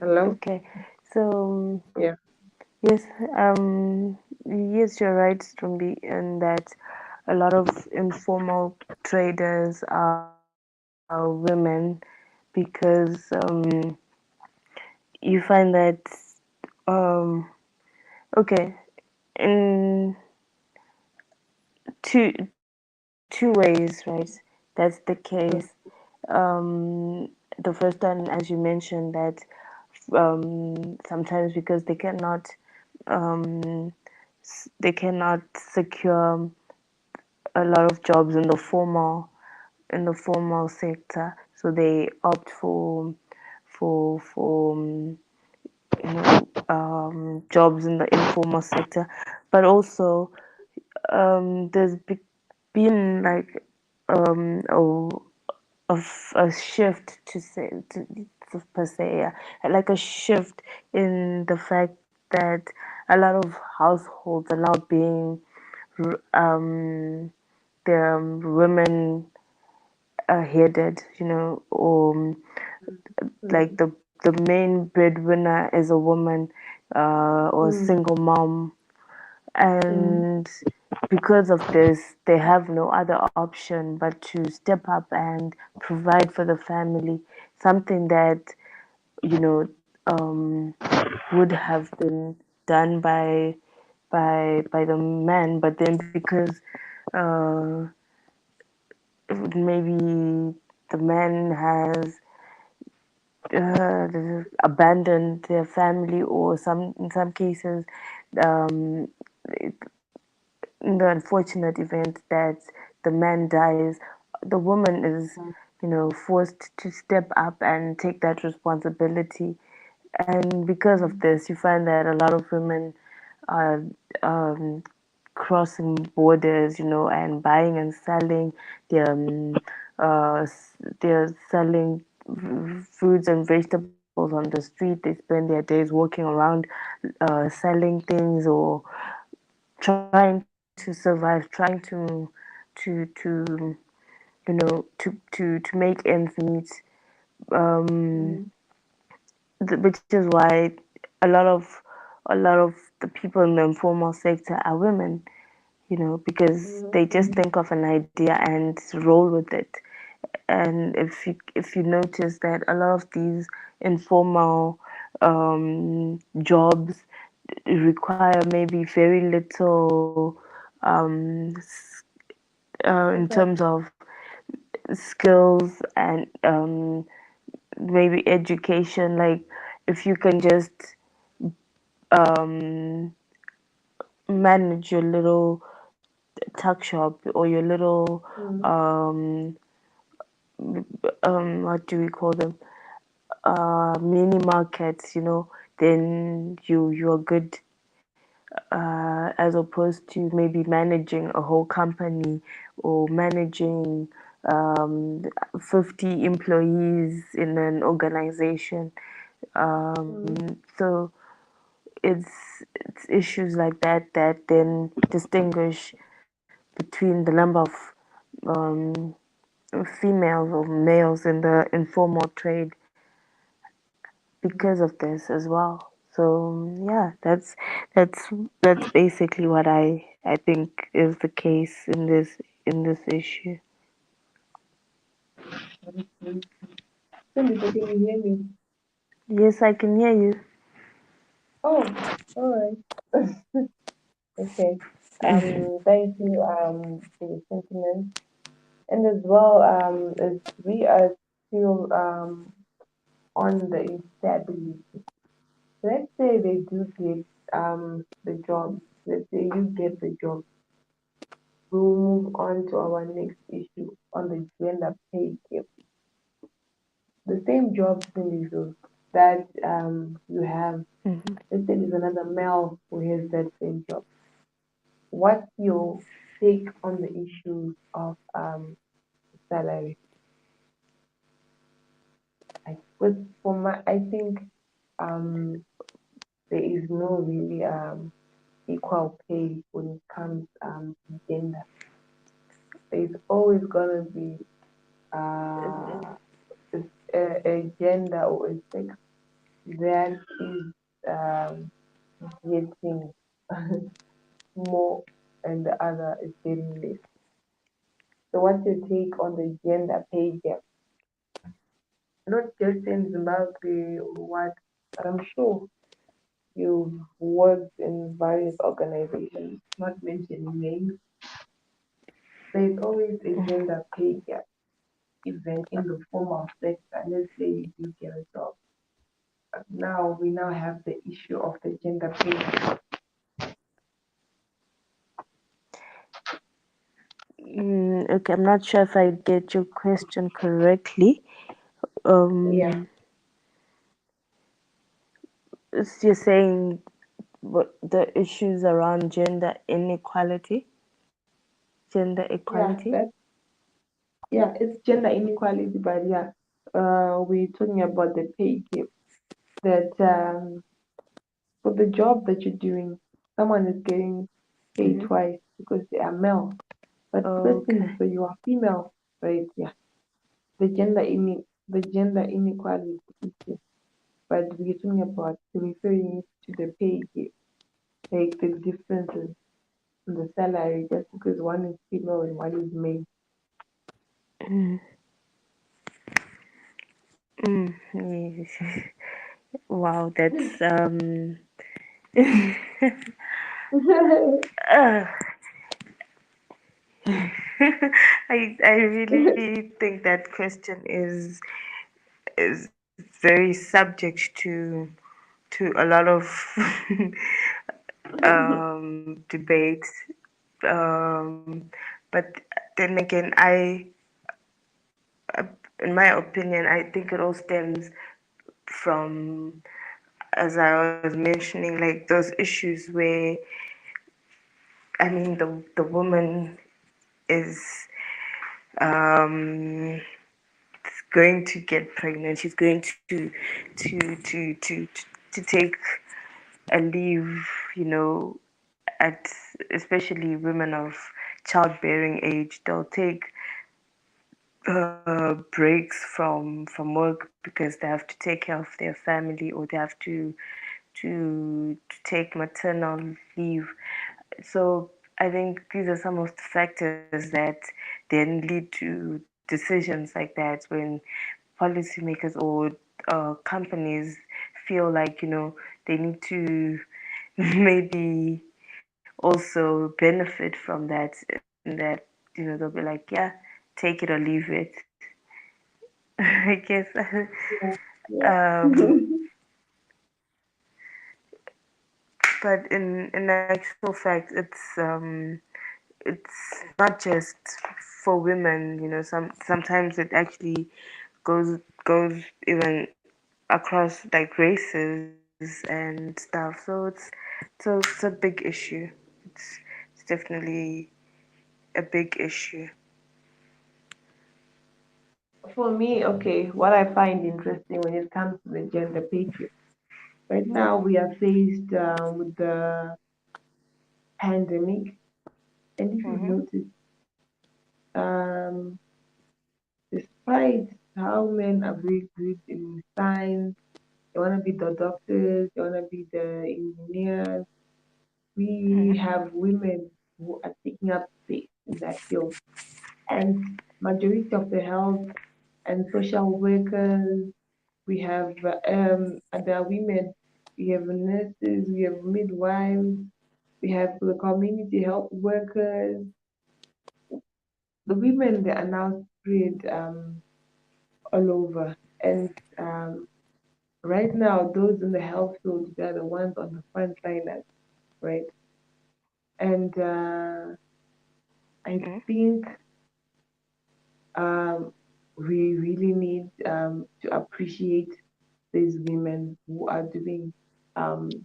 Hello? Okay. So Yeah. yes, yes, you're right, Strumbi, in that a lot of informal traders are women because you find that um, okay, in two ways, right? That's the case. The first one, as you mentioned, that sometimes because um, they cannot secure a lot of jobs in the formal sector, so they opt for you know jobs in the informal sector, but also there's been like a, a shift to say per se, yeah. Like a shift in the fact that a lot of households are now being the women headed, or like mm, the main breadwinner is a woman, or a mm, single mom, mm, and because of this they have no other option but to step up and provide for the family, something that you know um, would have been done by the man, but then because uh, maybe the man has abandoned their family, or some in some cases, um, in the unfortunate event that the man dies, the woman is, forced to step up and take that responsibility. And because of mm, this, you find that a lot of women are um, crossing borders, and buying and selling. They're, they're selling fruits and vegetables on the street. They spend their days walking around, selling things, or trying to survive, trying to to make ends meet. Um, mm, which is why a lot of a lot of the people in the informal sector are women, because mm, they just think of an idea and roll with it. And if you notice that a lot of these informal jobs require maybe very little in terms exactly. of skills and maybe education. Like if you can just um, manage your little tuck shop or your little Mm, um, what do we call them, mini markets, then you're good, as opposed to maybe managing a whole company or managing 50 employees in an organization. mm, So it's issues like that that then distinguish between the number of um, females or males in the informal trade because of this as well. So yeah, that's that's basically what I think is the case in this issue. okay. Cindy, can you hear me? Yes, I can hear you. Oh, all right. Okay. Thank you for your sentiments. And as well, as we are still on the instability. Let's say they do get the job. Let's say you get the job. We'll move on to our next issue on the gender pay gap. The same job scenarios that you have. Mhm. Let's say there's another male who has that same job. What's your take on the issue of salary? I think um, there is no really equal pay when it comes to gender. There's always gonna be uh, a gender or a sex that is getting more and the other is getting less. So what's your take on the gender pay gap? Not just in Zimbabwe or what, but I'm sure you've worked in various organizations, not mentioning names. There's always a gender pay gap, even in the formal sector. Let's say you do get a job. But now we now have the issue of the gender pay gap. Okay, I'm not sure if I get your question correctly. Yeah, Um, you're saying what the issues around gender inequality, gender yeah, equality. that's yeah, it's gender inequality, but yeah. we're talking about the pay gap. That for the job that you're doing, someone is getting paid Mm-hmm. twice because they are male. But first thing is Okay. that you are female, right? Yeah, the gender inequality issue. But we're talking about referring to the pay gap, like the differences in the salary just because one is female and one is male. Mm. Mm. Yes. Wow, that's uh, I really think that question is very subject to a lot of debate. But then again, uh, in my opinion, I think it all stems from, as I was mentioning, like those issues where, I mean, the woman is um, going to get pregnant. She's going to take a leave, you know, at especially women of childbearing age. They'll take breaks from work because they have to take care of their family, or they have to take maternal leave. So I think these are some of the factors that then lead to decisions like that when policymakers or companies feel like, they need to maybe also benefit from that, and that, they'll be like, yeah, take it or leave it. I guess. Yeah, yeah. um, but in actual fact, it's not just for women. Sometimes it actually goes even across like races and stuff. So it's a big issue. It's definitely a big issue. For me, okay, what I find interesting when it comes to the gender pay gap, right now we are faced with the pandemic, and if you've Mhm. noticed, um, despite how men are very good in science, they want to be the doctors, they want to be the engineers, we Mhm. have women who are taking up space in that field. And majority of the health and social workers, we have other women, we have nurses, we have midwives, we have the community health workers. The women they are now spread all over, and right now those in the health field they are the ones on the front liners, right? And I Mhm. think um, we really need to appreciate these women who are doing um,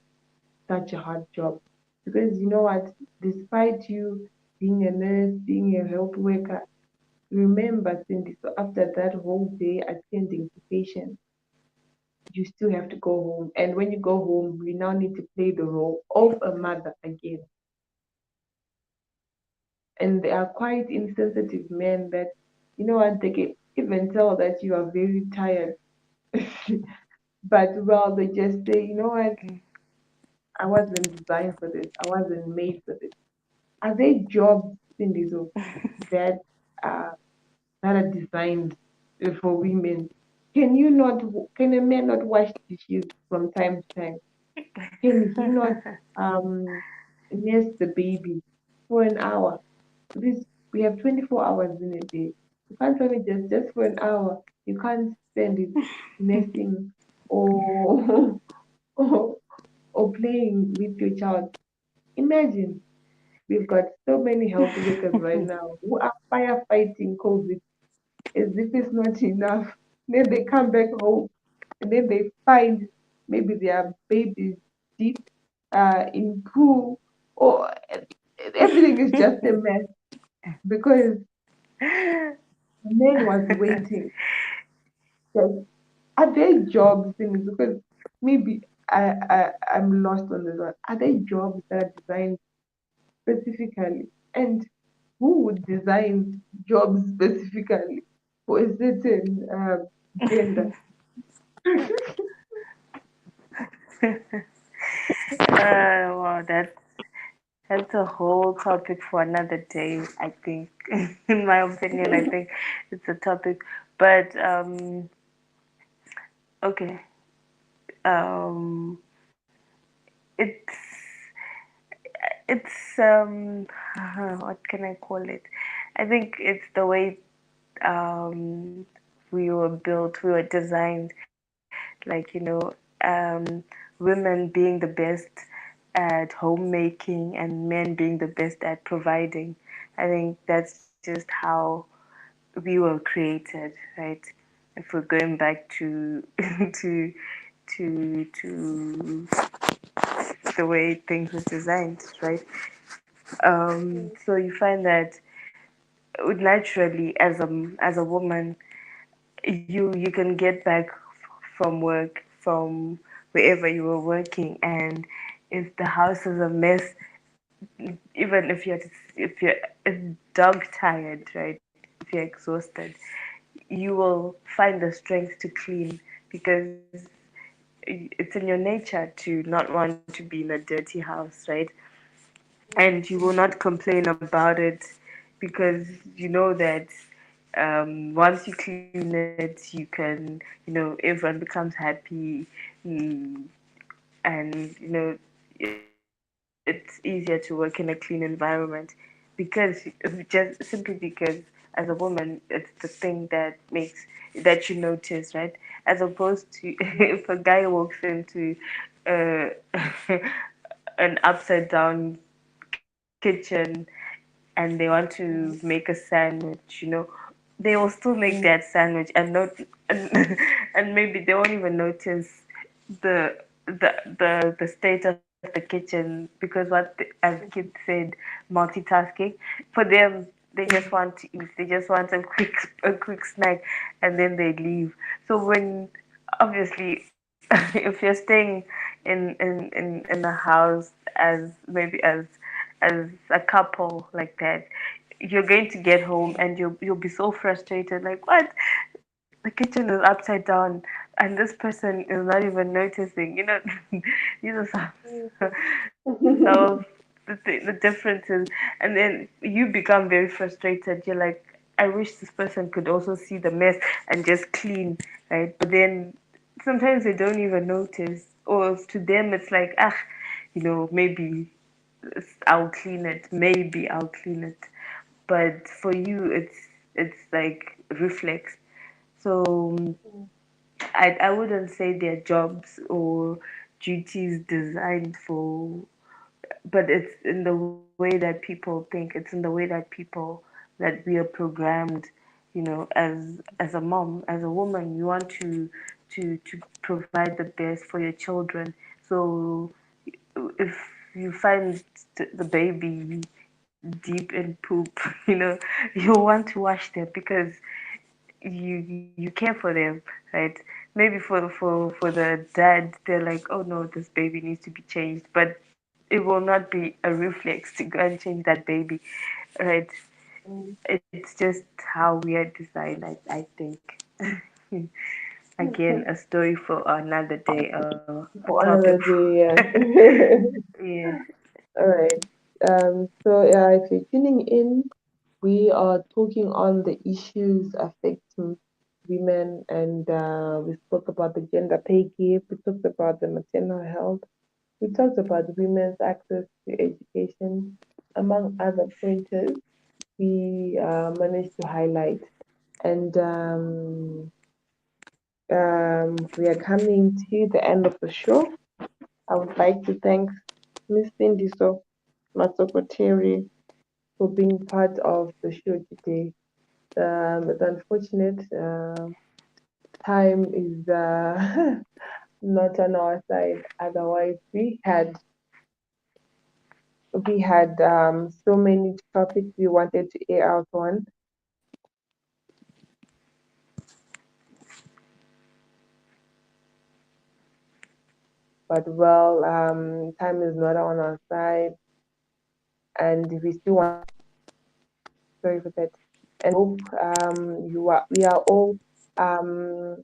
such a hard job. Because you know what, despite you being a nurse, being a health worker, remember, Cindy, so after that whole day attending to patients, you still have to go home. And when you go home, we now need to play the role of a mother again. And they are quite insensitive men that, you know what, they can even tell that you are very tired. But well, they just say, you know what, I wasn't designed for this. I wasn't made for this. Are there jobs in this that uh, that are designed for women? Can you not? Can a man not wash dishes from time to time? Can he not nurse the baby for an hour? Because we have 24 hours in a day. You can't tell me just for an hour. You can't spend it nursing or or, or playing with your child. Imagine we've got so many health workers right now who are firefighting COVID as if it's not enough. Then they come back home and then they find maybe their babies deep in pool or everything is just a mess because the man was waiting. Yes. Are there jobs in it? Because maybe I'm lost on this one. Are there jobs that are designed specifically? And who would design jobs specifically for a certain gender? Wow, that's a whole topic for another day, I think. In my opinion, I think it's a topic. But okay. Um it's it's what can I call it? I think it's the way um we were built, we were designed, like, women being the best at homemaking and men being the best at providing. I think that's just how we were created, right? If we're going back to to to the way things were designed, right? So you find that naturally, as a woman, you can get back from work, from wherever you were working, and if the house is a mess, even if you're dog tired, right? If you're exhausted, you will find the strength to clean, because it's in your nature to not want to be in a dirty house, right? And you will not complain about it, because you know that once you clean it, you can, everyone becomes happy. mm, and it's easier to work in a clean environment, because just simply because as a woman, it's the thing that makes that you notice, right? As opposed to if a guy walks into uh, an upside down kitchen and they want to make a sandwich, they will still make that sandwich and not and, and maybe they won't even notice the the state of the kitchen, because as kids said, multitasking. For them, they just want to eat. They just want a quick snack, and then they leave. So when, obviously, if you're staying in a house as maybe as a couple like that, you're going to get home and you'll be so frustrated, like, what, the kitchen is upside down and this person is not even noticing, these are some of the differences. And then you become very frustrated. You're like, I wish this person could also see the mess and just clean, right? But then sometimes they don't even notice, or to them it's like, maybe I'll clean it, maybe I'll clean it. But for you, it's like reflex. So I wouldn't say they're jobs or duties designed for, but it's in the way that people think. It's in the way that that we are programmed. As a mom, as a woman, you want to provide the best for your children. So if you find the baby deep in poop, you want to wash them, because you care for them, right? Maybe for the dad, they're like, oh no, this baby needs to be changed, but it will not be a reflex to go and change that baby, right? It's just how we are designed, I think. Again, a story for another day, a For topic. another day, yeah. Yeah. All right. So if you're tuning in, we are talking on the issues affecting women, and we spoke about the gender pay gap. We talked about the maternal health. We talked about women's access to education, among other pointers. We managed to highlight, and we are coming to the end of the show. I would like to thank Miss Cindy Masokoteri for being part of the show today. It's unfortunate time is not on our side. Otherwise, we had so many topics we wanted to air out on. But well, time is not on our side, and we still want to say sorry for that. And hope we are all um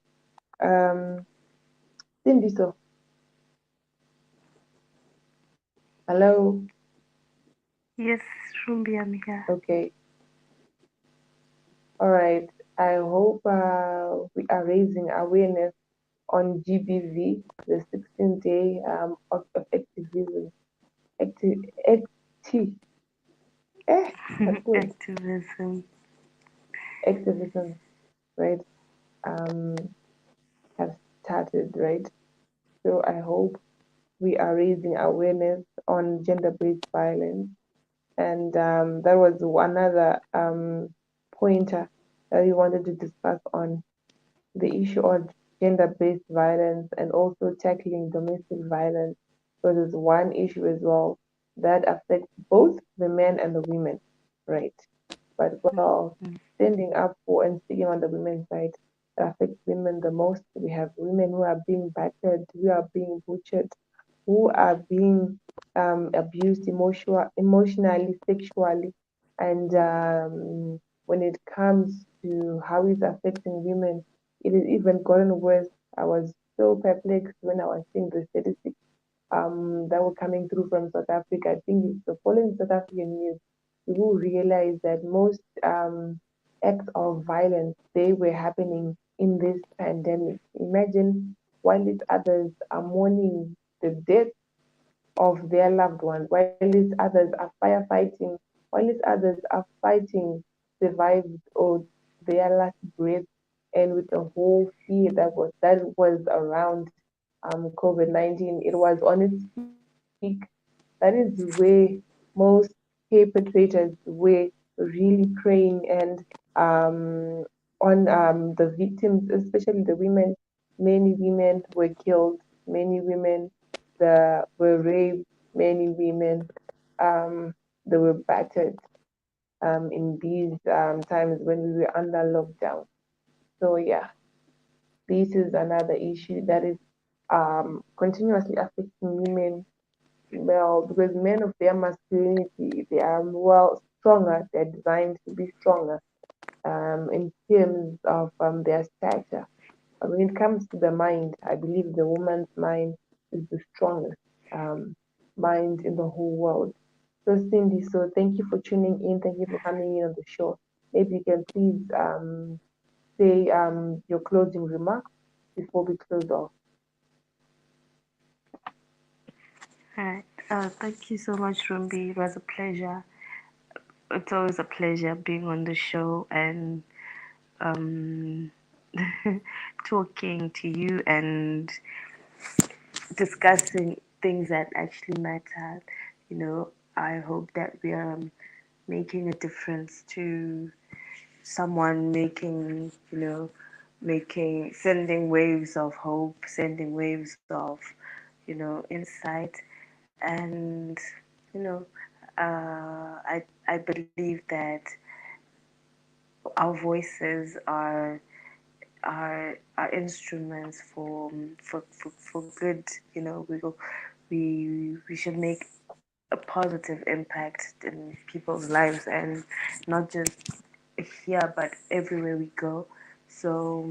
um Cindy. So hello, Yes, Rumbi, I'm here. okay, all right. I hope we are raising awareness on GBV, the 16th day of activism. Acti, acti, what's the word? Activism. Activism, right? Um, have started, right? So I hope we are raising awareness on gender-based violence, and that was another pointer that we wanted to discuss on the issue of gender-based violence and also tackling domestic violence, because it's one issue as well that affects both the men and the women, right? But well, standing up for and speaking on the women's side, it affects women the most. We have women who are being battered, who are being butchered, who are being abused emotionally, sexually, and when it comes to how it's affecting women, it has even gotten worse. I was so perplexed when I was seeing the statistics that were coming through from South Africa. I think it's the following South African news, you will realize that most acts of violence they were happening in this pandemic. Imagine while these others are mourning the death of their loved ones, while these others are firefighting, while these others are fighting, survived or their last breath, and with the whole fear that was around COVID-19, it was on its peak. That is where most perpetrators were really preying and on the victims, especially the women. Many women were killed. Many women were raped. Many women um, they were battered in these times when we were under lockdown. So yeah, this is another issue that is continuously affecting women. Well, because men of their masculinity, they are well stronger. They're designed to be stronger in terms of their stature. But when it comes to the mind, I believe the woman's mind is the strongest mind in the whole world. So, Cindy, so thank you for tuning in. Thank you for coming in on the show. Maybe you can please say your closing remarks before we close off. Alright. Thank you so much, Rumbi. It was a pleasure. It's always a pleasure being on the show and um, talking to you and discussing things that actually matter. You know, I hope that we are making a difference to someone, sending waves of hope, sending waves of, insight. And, you know, I believe that our voices are instruments for good. You know, we should make a positive impact in people's lives, and not just here but everywhere we go. So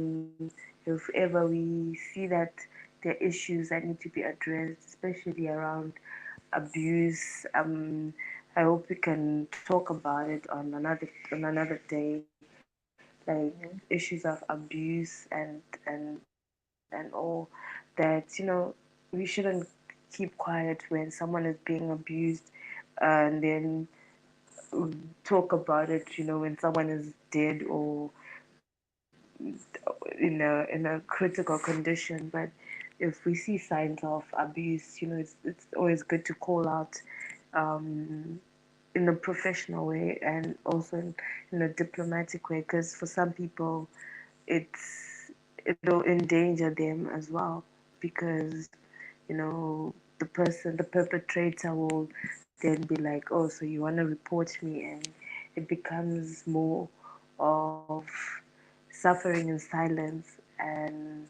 if ever we see that there are issues that need to be addressed, especially around abuse, I hope we can talk about it on another day, like issues of abuse and all that. We shouldn't keep quiet when someone is being abused, and then talk about it, when someone is dead or in a critical condition. But if we see signs of abuse, it's always good to call out um, in a professional way, and also in a diplomatic way, because for some people it'll endanger them as well, because the perpetrator will then be like, oh, so you want to report me, and it becomes more of suffering in silence. And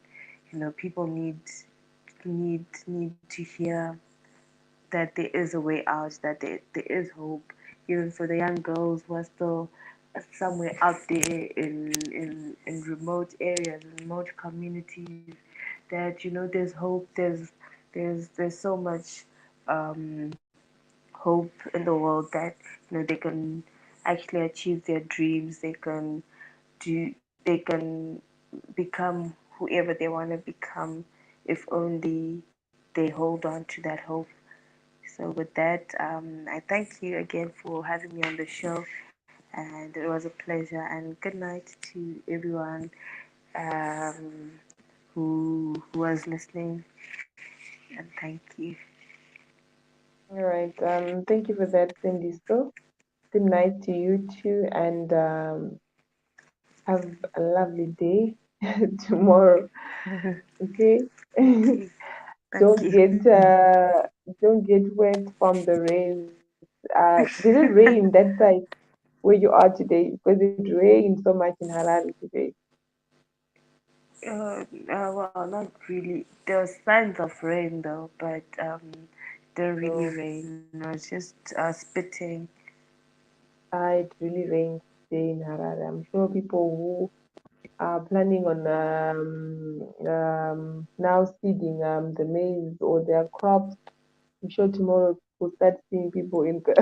people need need to hear that there is a way out, that there is hope, even for the young girls who are still somewhere out there in remote areas, in remote communities, that there's hope, there's so much um, hope in the world that they can actually achieve their dreams. They can become whoever they want to become if only they hold on to that hope. So with that, I thank you again for having me on the show, and it was a pleasure. And good night to everyone um, who was listening. And thank you. All right. Thank you for that, Cindy. So, good night to you too, and have a lovely day tomorrow. Okay. Thank don't you. get uh, don't get wet from the rain. Did it rain that side where you are today? Because it rained so much in Harare today. Well, not really. There was signs of rain though, but didn't really So rain. It was just spitting. it really rained today in Harare. I'm sure people who are planning on now seeding the maize or their crops. I'm sure tomorrow we'll start seeing people in the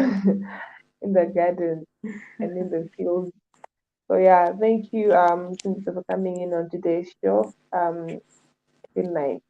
in the garden and in the fields. So yeah, thank you, Cynthia, for coming in on today's show. Good night.